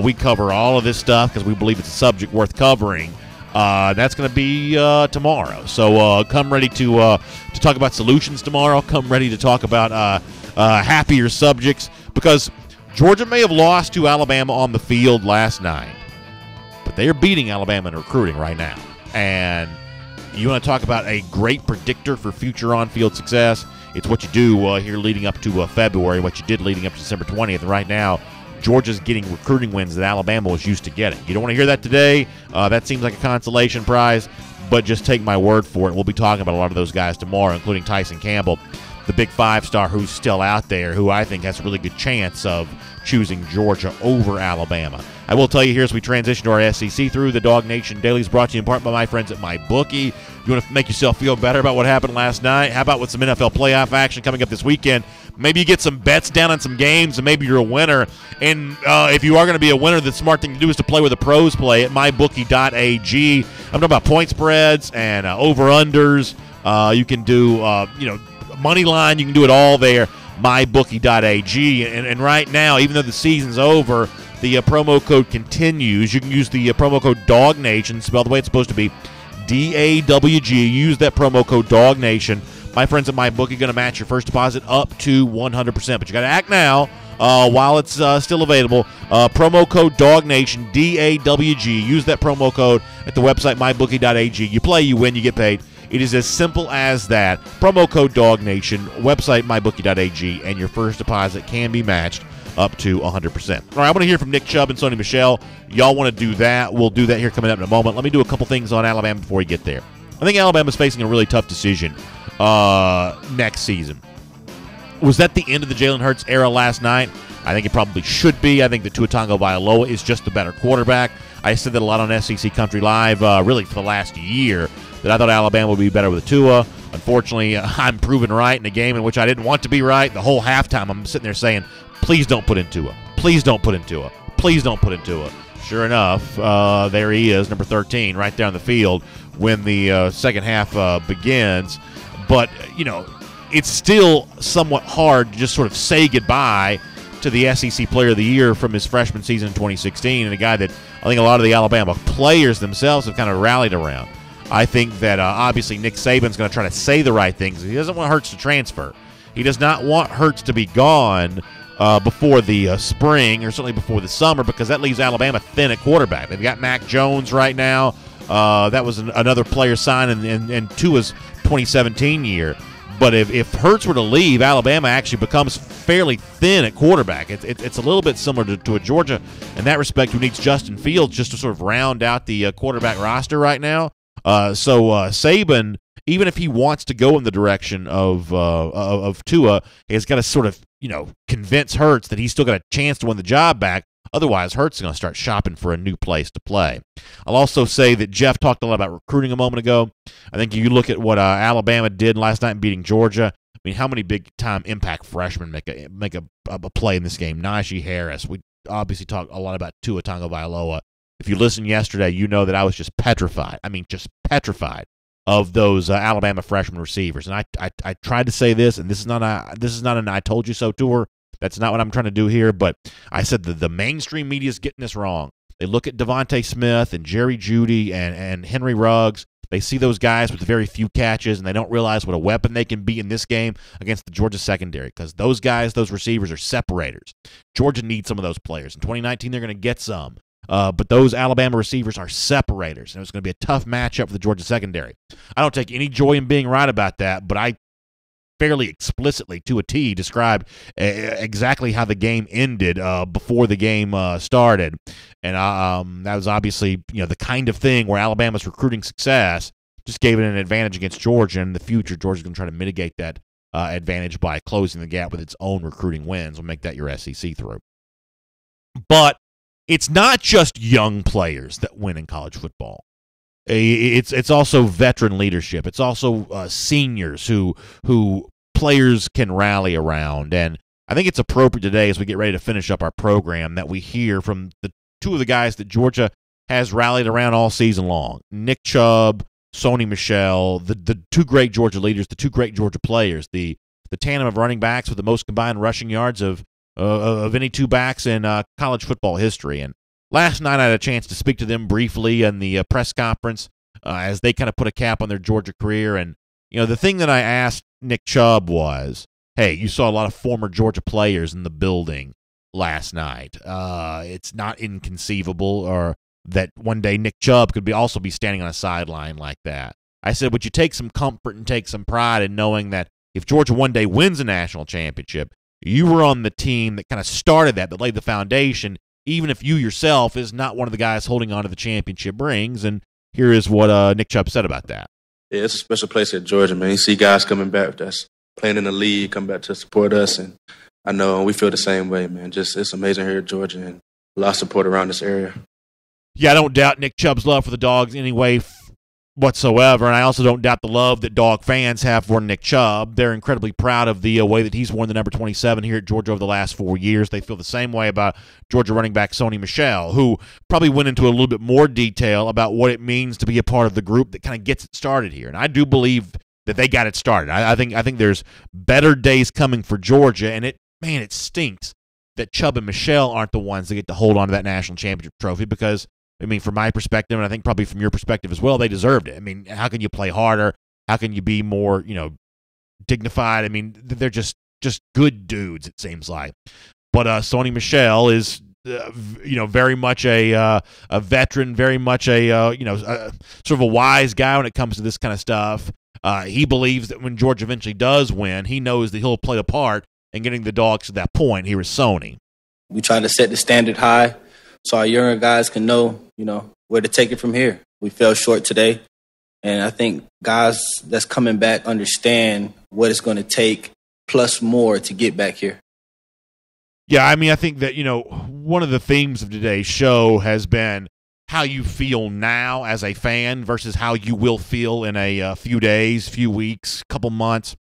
We cover all of this stuff because we believe it's a subject worth covering. That's going to be tomorrow. So come ready to talk about solutions tomorrow. Come ready to talk about happier subjects because Georgia may have lost to Alabama on the field last night, but they are beating Alabama in recruiting right now. And you want to talk about a great predictor for future on-field success? It's what you do here leading up to February, what you did leading up to December 20th. And right now, Georgia's getting recruiting wins that Alabama was used to getting. You don't want to hear that today. That seems like a consolation prize, but just take my word for it. We'll be talking about a lot of those guys tomorrow, including Tyson Campbell, the big 5-star who's still out there, who I think has a really good chance of choosing Georgia over Alabama. I will tell you here as we transition to our SEC through, the DawgNation Daily is brought to you in part by my friends at MyBookie. You want to make yourself feel better about what happened last night? How about with some NFL playoff action coming up this weekend? Maybe you get some bets down on some games, and maybe you're a winner. And if you are going to be a winner, the smart thing to do is to play where the pros play at mybookie.ag. I'm talking about point spreads and over-unders. You can do, money line. You can do it all there, mybookie.ag. And right now, even though the season's over, the promo code continues. You can use the promo code DawgNation, spelled the way it's supposed to be, D-A-W-G. Use that promo code DawgNation. My friends at MyBookie are going to match your first deposit up to 100%. But you got to act now while it's still available. Promo code DawgNation, DAWG. Use that promo code at the website mybookie.ag. You play, you win, you get paid. It is as simple as that. Promo code DawgNation, website mybookie.ag, and your first deposit can be matched up to 100%. All right, I want to hear from Nick Chubb and Sony Michel. Y'all want to do that? We'll do that here coming up in a moment. Let me do a couple things on Alabama before we get there. I think Alabama's facing a really tough decision next season. Was that the end of the Jalen Hurts era last night? I think it probably should be. I think that Tua Tagovailoa is just the better quarterback. I said that a lot on SEC Country Live, really for the last year, that I thought Alabama would be better with Tua. Unfortunately, I'm proven right in a game in which I didn't want to be right. The whole halftime, I'm sitting there saying, please don't put in Tua. Please don't put in Tua. Please don't put in Tua. Sure enough, there he is, number 13, right there on the field when the second half begins. But, you know, it's still somewhat hard to just sort of say goodbye to the SEC Player of the Year from his freshman season in 2016, and a guy that I think a lot of the Alabama players themselves have kind of rallied around. I think that obviously Nick Saban's going to try to say the right things. He doesn't want Hurts to transfer. He does not want Hurts to be gone before the spring or certainly before the summer, because that leaves Alabama thin at quarterback. They've got Mac Jones right now. That was another player signed in Tua's 2017 year. But if Hurts were to leave, Alabama actually becomes fairly thin at quarterback. It's a little bit similar to a Georgia in that respect, who needs Justin Fields just to sort of round out the quarterback roster right now. So Saban, even if he wants to go in the direction of Tua, has got to sort of, you know, convince Hurts that he's still got a chance to win the job back. Otherwise, Hurts is going to start shopping for a new place to play. I'll also say that Jeff talked a lot about recruiting a moment ago. I think you look at what Alabama did last night in beating Georgia. I mean, how many big-time impact freshmen make a play in this game? Najee Harris. We obviously talked a lot about Tua Tagovailoa. If you listened yesterday, you know that I was just petrified. I mean, just petrified of those Alabama freshman receivers. And I tried to say this, and this is not an I told you so tour. That's not what I'm trying to do here, but I said that the mainstream media is getting this wrong. They look at Devontae Smith and Jerry Jeudy and Henry Ruggs. They see those guys with very few catches, and they don't realize what a weapon they can be in this game against the Georgia secondary, because those guys, those receivers, are separators. Georgia needs some of those players. In 2019, they're going to get some. But those Alabama receivers are separators, and it's going to be a tough matchup for the Georgia secondary. I don't take any joy in being right about that, but I fairly explicitly, to a T, described exactly how the game ended before the game started. And that was obviously, you know, the kind of thing where Alabama's recruiting success just gave it an advantage against Georgia. And in the future, Georgia's going to try to mitigate that advantage by closing the gap with its own recruiting wins. We'll make that your SEC through. But it's not just young players that win in college football. It's also veteran leadership. It's also seniors who players can rally around. And I think it's appropriate today, as we get ready to finish up our program, that we hear from the two of the guys that Georgia has rallied around all season long: Nick Chubb, Sony Michel, the two great Georgia leaders, the two great Georgia players, the tandem of running backs with the most combined rushing yards of any two backs in college football history. And last night I had a chance to speak to them briefly in the press conference as they kind of put a cap on their Georgia career. And, you know, the thing that I asked Nick Chubb was, hey, you saw a lot of former Georgia players in the building last night. It's not inconceivable or that one day Nick Chubb could also be standing on a sideline like that. I said, would you take some comfort and take some pride in knowing that if Georgia one day wins a national championship, you were on the team that kind of started that laid the foundation, even if you yourself is not one of the guys holding on to the championship rings? And here is what Nick Chubb said about that. Yeah, it's a special place at Georgia, man. You see guys coming back that's playing in the league, come back to support us, and I know we feel the same way, man. Just it's amazing here at Georgia, and a lot of support around this area. Yeah, I don't doubt Nick Chubb's love for the Dogs any way whatsoever, and I also don't doubt the love that Dog fans have for Nick Chubb. They're incredibly proud of the way that he's worn the number 27 here at Georgia over the last 4 years. They feel the same way about Georgia running back Sony Michel, who probably went into a little bit more detail about what it means to be a part of the group that kind of gets it started here. And I do believe that they got it started. I think there's better days coming for Georgia, and it stinks that Chubb and Michel aren't the ones that get to hold on to that national championship trophy, because I mean, from my perspective, and I think probably from your perspective as well, they deserved it. I mean, how can you play harder? How can you be more, dignified? I mean, they're just good dudes, it seems like. But Sony Michel is, very much a veteran, very much a sort of a wise guy when it comes to this kind of stuff. He believes that when Georgia eventually does win, he knows that he'll play a part in getting the Dogs to that point. Here is Sony. We try to set the standard high so our younger guys can know, where to take it from here. We fell short today, and I think guys that's coming back understand what it's going to take plus more to get back here. Yeah, I mean, I think that, one of the themes of today's show has been how you feel now as a fan versus how you will feel in a few days, few weeks, couple months.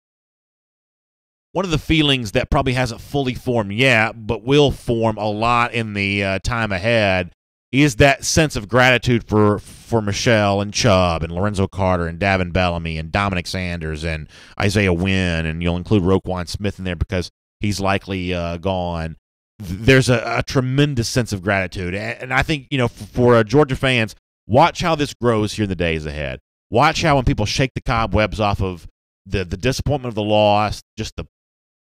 One of the feelings that probably hasn't fully formed yet, but will form a lot in the time ahead, is that sense of gratitude for Michelle and Chubb and Lorenzo Carter and Davin Bellamy and Dominic Sanders and Isaiah Wynn, and you'll include Roquan Smith in there because he's likely gone. There's a tremendous sense of gratitude. And I think, for Georgia fans, watch how this grows here in the days ahead. Watch how when people shake the cobwebs off of the disappointment of the loss, just the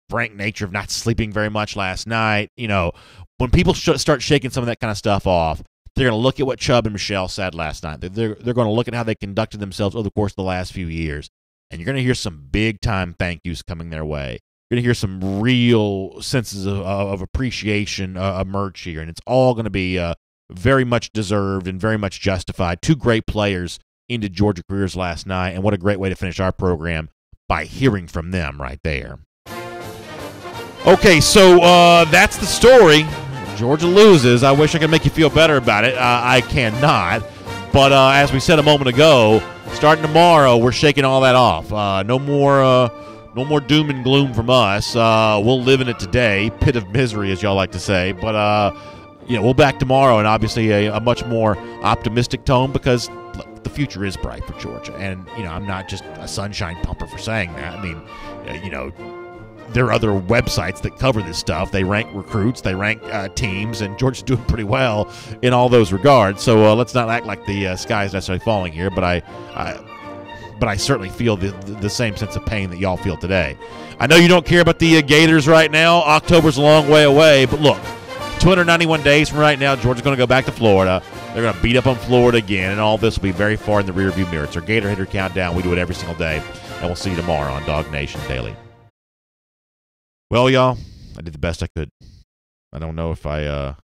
frank nature of not sleeping very much last night, when people start shaking some of that kind of stuff off, they're going to look at what Chubb and Michelle said last night. They're going to look at how they conducted themselves over the course of the last few years. And you're going to hear some big-time thank yous coming their way. You're going to hear some real senses of appreciation emerge here, and it's all going to be very much deserved and very much justified. Two great players into Georgia careers last night, and what a great way to finish our program by hearing from them right there. Okay, so that's the story. Georgia loses. I wish I could make you feel better about it. I cannot. But as we said a moment ago, starting tomorrow, we're shaking all that off. No more doom and gloom from us. We'll live in it today. Pit of misery, as y'all like to say. But, we'll back tomorrow, and obviously a much more optimistic tone because look, the future is bright for Georgia. And, I'm not just a sunshine pumper for saying that. I mean, there are other websites that cover this stuff. They rank recruits, they rank teams, and Georgia's doing pretty well in all those regards. So let's not act like the sky is necessarily falling here, but I certainly feel the same sense of pain that y'all feel today. I know you don't care about the Gators right now. October's a long way away, but look, 291 days from right now, Georgia's going to go back to Florida. They're going to beat up on Florida again, and all this will be very far in the rearview mirror. It's our Gator Hitter Countdown. We do it every single day, and we'll see you tomorrow on DawgNation Daily. Well, y'all, I did the best I could. I don't know if I'm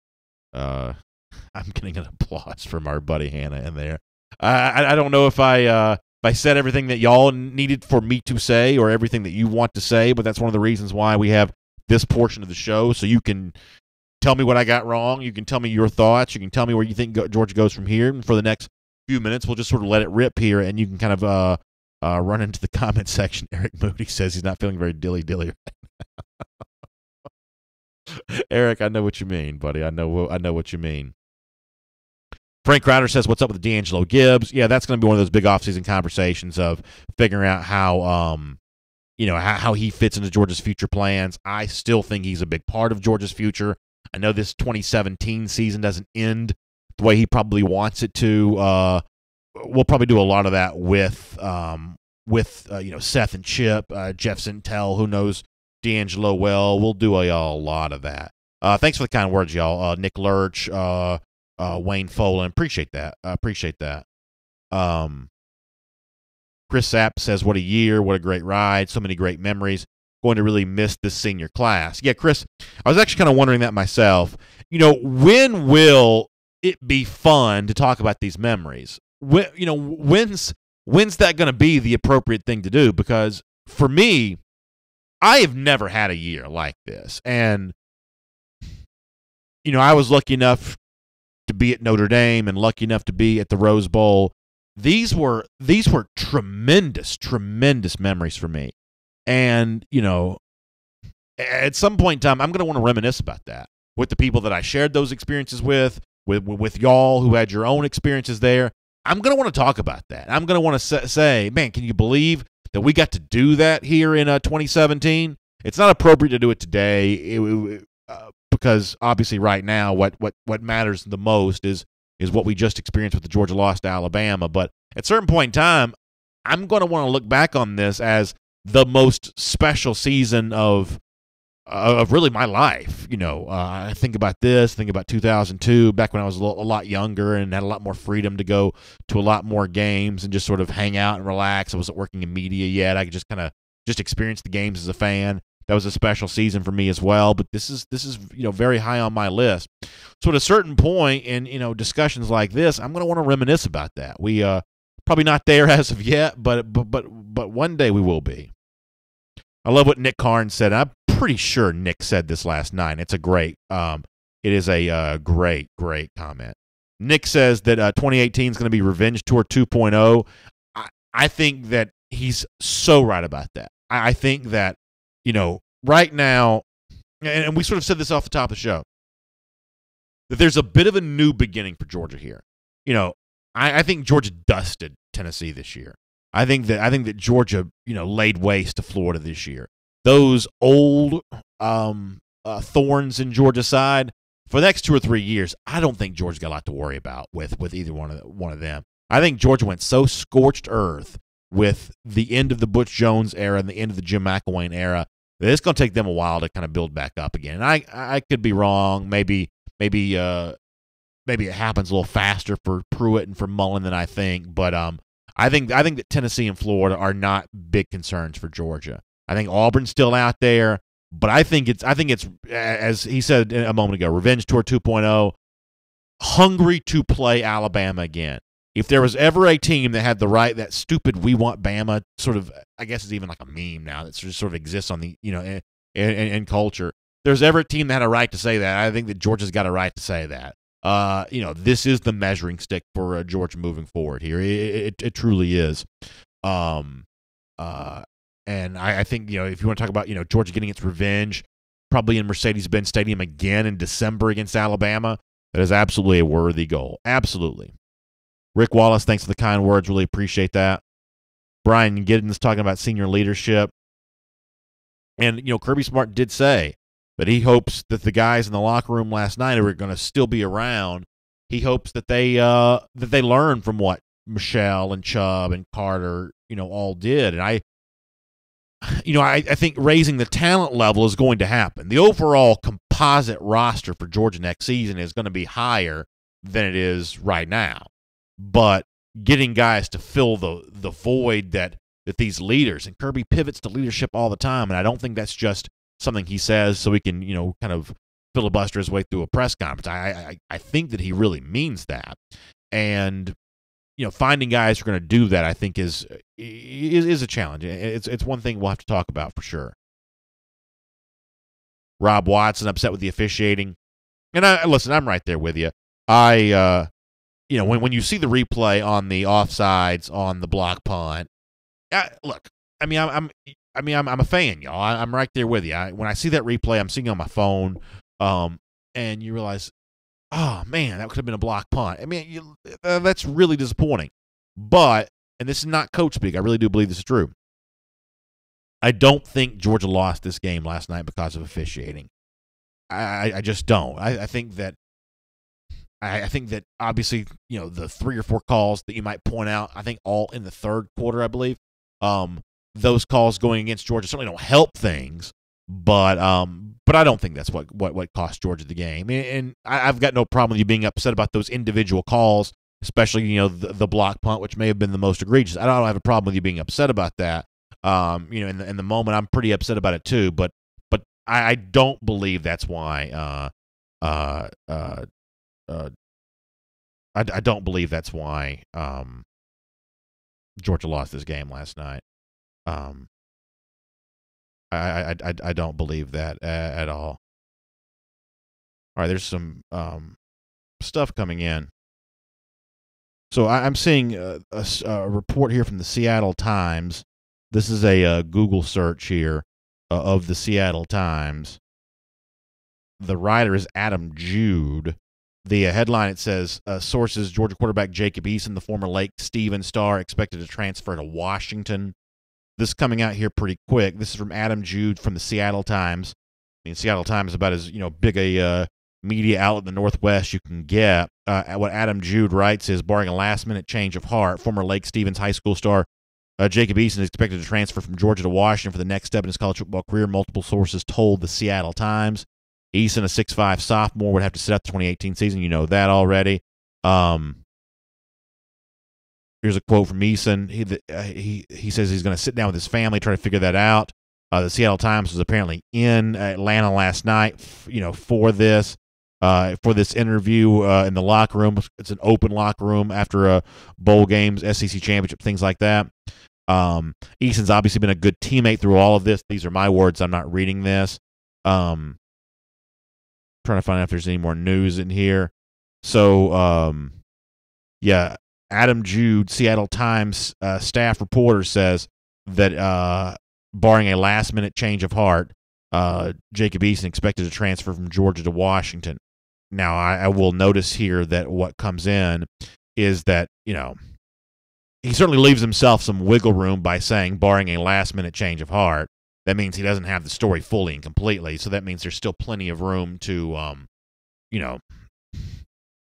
getting an applause from our buddy Hannah in there. I don't know if I said everything that y'all needed for me to say or everything that you want to say, but that's one of the reasons why we have this portion of the show, so you can tell me what I got wrong. You can tell me your thoughts. You can tell me where you think Georgia goes from here. And for the next few minutes, we'll just sort of let it rip here, and you can kind of run into the comment section. Eric Moody says he's not feeling very dilly-dilly right now. Eric, I know what you mean, buddy. I know what you mean. Frank Crowder says, what's up with D'Angelo Gibbs? Yeah, that's going to be one of those big offseason conversations of figuring out how he fits into Georgia's future plans. I still think he's a big part of Georgia's future. I know this 2017 season doesn't end the way he probably wants it to. We'll probably do a lot of that with Seth and Chip, Jeff Sentell, who knows D'Angelo well. We'll do a lot of that. Thanks for the kind words, y'all. Nick Lurch, Wayne Folan. Appreciate that. Chris Sapp says, what a year, what a great ride, so many great memories. Going to really miss this senior class. Yeah, Chris, I was actually kind of wondering that myself. When will it be fun to talk about these memories? When's that going to be the appropriate thing to do? Because for me, I have never had a year like this. And, I was lucky enough to be at Notre Dame and lucky enough to be at the Rose Bowl. These were tremendous, tremendous memories for me. And, at some point in time, I'm going to want to reminisce about that with the people that I shared those experiences with y'all who had your own experiences there. I'm going to want to talk about that. I'm going to want to say, man, can you believe that we got to do that here in 2017? It's not appropriate to do it today because obviously right now what matters the most is what we just experienced with the Georgia loss to Alabama. But at a certain point in time, I'm going to want to look back on this as the most special season of of really my life. I think about this, think about 2002, back when I was a lot younger and had a lot more freedom to go to a lot more games and just sort of hang out and relax. I wasn't working in media yet. I could just kind of just experience the games as a fan. That was a special season for me as well. But this is very high on my list. So at a certain point in discussions like this, I'm going to want to reminisce about that. We probably not there as of yet, but one day we will be. I love what Nick Carnes said. I'm pretty sure Nick said this last night. It's a great, it is a great comment. Nick says that 2018 is going to be Revenge Tour 2.0. I think that he's so right about that. I think that, right now, and we sort of said this off the top of the show, that there's a bit of a new beginning for Georgia here. I think Georgia dusted Tennessee this year. I think that Georgia, laid waste to Florida this year. Those old thorns in Georgia's side for the next 2 or 3 years, I don't think Georgia's got a lot to worry about with either one of them. I think Georgia went so scorched earth with the end of the Butch Jones era and the end of the Jim McElwain era that it's going to take them a while to kind of build back up again. And I could be wrong. Maybe it happens a little faster for Pruitt and for Mullen than I think, but I think that Tennessee and Florida are not big concerns for Georgia. I think Auburn's still out there, but I think it's as he said a moment ago, Revenge Tour 2.0, hungry to play Alabama again. If there was ever a team that had that stupid "we want Bama" sort of, I guess it's even like a meme now that just sort of exists on the in culture. If there's ever a team that had a right to say that, I think that Georgia's got a right to say that. This is the measuring stick for Georgia moving forward here. It truly is. And I think, if you want to talk about, Georgia getting its revenge, probably in Mercedes-Benz Stadium again in December against Alabama, that is absolutely a worthy goal. Absolutely. Rick Wallace, thanks for the kind words. Really appreciate that. Brian Giddens talking about senior leadership. And, Kirby Smart did say that he hopes that the guys in the locker room last night who are going to still be around, he hopes that they learn from what Michelle and Chubb and Carter, all did. And I think raising the talent level is going to happen. The overall composite roster for Georgia next season is going to be higher than it is right now. But getting guys to fill the void that these leaders, and Kirby pivots to leadership all the time, and I don't think that's just something he says so he can, kind of filibuster his way through a press conference. I think that he really means that. And, finding guys who are going to do that, I think, is a challenge. It's one thing we'll have to talk about for sure. Rob Watson upset with the officiating. And listen, I'm right there with you. When you see the replay on the offsides on the block punt, look, I'm a fan, y'all. I'm right there with you. When I see that replay, I'm seeing it on my phone, and you realize, oh man, that could have been a block punt. That's really disappointing. But, and this is not coach speak, I really do believe this is true. I don't think Georgia lost this game last night because of officiating. I just don't. I think that obviously, the 3 or 4 calls that you might point out, I think all in the third quarter, I believe. Those calls going against Georgia certainly don't help things, but I don't think that's what cost Georgia the game. And I've got no problem with you being upset about those individual calls, especially the block punt, which may have been the most egregious. I don't have a problem with you being upset about that. In the moment, I'm pretty upset about it too. But I don't believe that's why. I don't believe that's why Georgia lost this game last night. I don't believe that at all. All right, there's some stuff coming in. So I'm seeing a report here from the Seattle Times. This is a Google search here of the Seattle Times. The writer is Adam Jude. The headline, it says, sources, Georgia quarterback Jacob Eason, the former Lake Stevens star, expected to transfer to Washington. This is coming out here pretty quick. This is from Adam Jude from the Seattle Times. Seattle Times is about as big a media outlet in the Northwest you can get. What Adam Jude writes is, barring a last-minute change of heart, former Lake Stevens high school star Jacob Eason is expected to transfer from Georgia to Washington for the next step in his college football career. Multiple sources told the Seattle Times. Eason, a 6'5" sophomore, would have to sit out the 2018 season. You know that already. Here's a quote from Eason. He says he's going to sit down with his family, try to figure that out. The Seattle Times was apparently in Atlanta last night, for this interview in the locker room. It's an open locker room after bowl games, SEC championship, things like that. Eason's obviously been a good teammate through all of this. These are my words. I'm not reading this. Trying to find out if there's any more news in here. So, Adam Jude, Seattle Times staff reporter, says that barring a last-minute change of heart, Jacob Eason expected to transfer from Georgia to Washington. Now, I will notice here that what comes in is that, he certainly leaves himself some wiggle room by saying barring a last-minute change of heart. That means he doesn't have the story fully and completely, so that means there's still plenty of room to,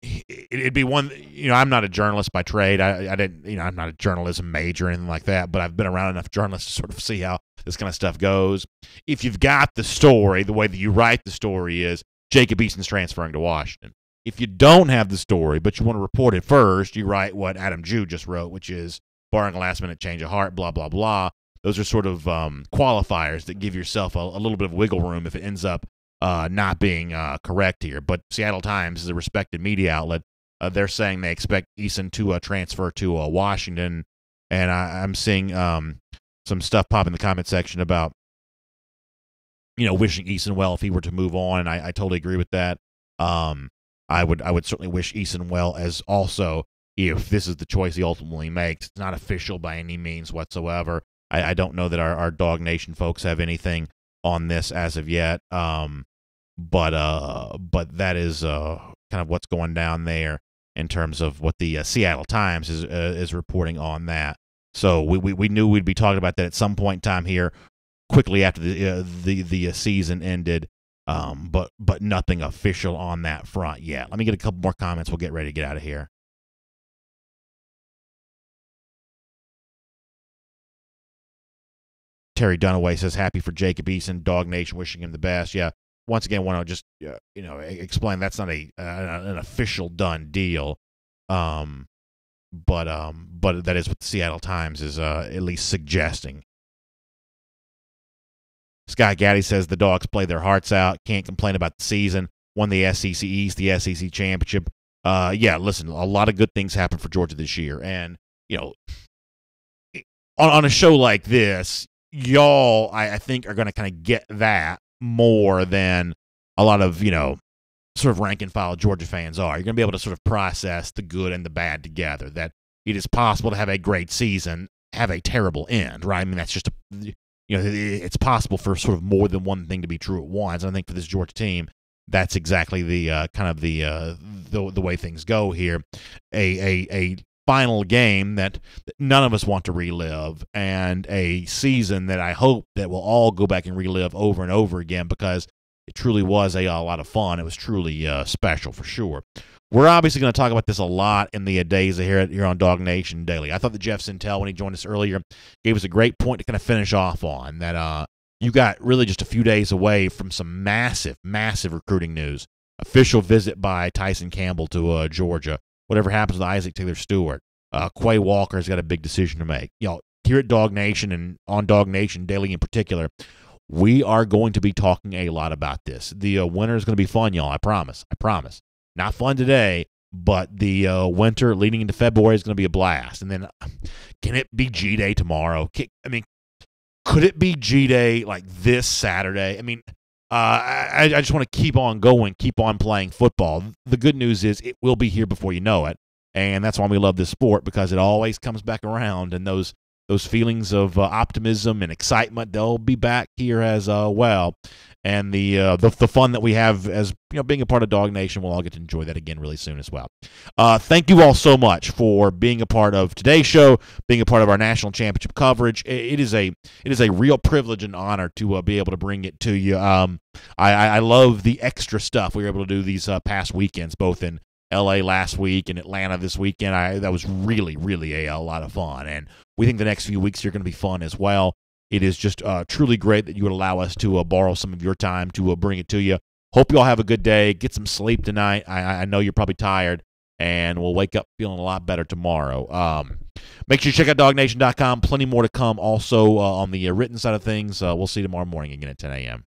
it'd be one, I'm not a journalist by trade. I didn't, I'm not a journalism major or anything like that, but I've been around enough journalists to sort of see how this kind of stuff goes. If you've got the story, the way that you write the story is Jacob Eason's transferring to Washington. If you don't have the story, but you want to report it first, you write what Adam Jude just wrote, which is barring a last-minute change of heart, blah, blah, blah. Those are sort of qualifiers that give yourself a little bit of wiggle room if it ends up not being correct here. But Seattle Times is a respected media outlet. They're saying they expect Eason to transfer to Washington, and I'm seeing some stuff pop in the comment section about wishing Eason well if he were to move on, and I totally agree with that. I would certainly wish Eason well as also if this is the choice he ultimately makes. It's not official by any means whatsoever. I don't know that our DawgNation folks have anything on this as of yet. But that is kind of what's going down there in terms of what the Seattle Times is reporting on that. So we knew we'd be talking about that at some point in time here, quickly after the season ended. But nothing official on that front yet. Let me get a couple more comments. We'll get ready to get out of here. Terry Dunaway says, happy for Jacob Eason, DawgNation wishing him the best. Yeah, once again, want to just explain that's not an official done deal, but that is what the Seattle Times is at least suggesting. Scott Gaddy says the Dogs play their hearts out, can't complain about the season, won the SEC East, the SEC Championship. Listen, a lot of good things happened for Georgia this year, and on a show like this, y'all, I think, are going to kind of get that more than a lot of, sort of rank and file Georgia fans are. You're going to be able to sort of process the good and the bad together, that it is possible to have a great season, have a terrible end, right? I mean, that's just, it's possible for sort of more than one thing to be true at once. And I think for this Georgia team, that's exactly the kind of the way things go here. A final game that none of us want to relive, and a season that I hope that we'll all go back and relive over and over again, because it truly was a lot of fun. It was truly special for sure. We're obviously going to talk about this a lot in the days ahead here on DawgNation Daily. I thought that Jeff Sentell, when he joined us earlier, gave us a great point to kind of finish off on, that you got really just a few days away from some massive, massive recruiting news. Official visit by Tyson Campbell to Georgia. Whatever happens with Isaac Taylor Stewart, Quay Walker's got a big decision to make. Here at DawgNation and on DawgNation Daily in particular, we are going to be talking a lot about this. The winter is going to be fun, y'all. I promise. Not fun today, but the winter leading into February is going to be a blast. And then, can it be G-Day tomorrow? Could it be G-Day like this Saturday? I mean, I just want to keep on going, keep on playing football. The good news is it will be here before you know it, and that's why we love this sport, because it always comes back around, and those feelings of optimism and excitement, they'll be back here as well. And the fun that we have as being a part of DawgNation, we'll all get to enjoy that again really soon as well. Thank you all so much for being a part of today's show, being a part of our national championship coverage. It is a real privilege and honor to be able to bring it to you. I love the extra stuff we were able to do these past weekends, both in LA last week and Atlanta this weekend. That was really, really a lot of fun, and we think the next few weeks are going to be fun as well. It is just truly great that you would allow us to borrow some of your time to bring it to you. Hope you all have a good day. Get some sleep tonight. I know you're probably tired, and we'll wake up feeling a lot better tomorrow. Make sure you check out DawgNation.com. Plenty more to come also on the written side of things. We'll see you tomorrow morning again at 10 a.m.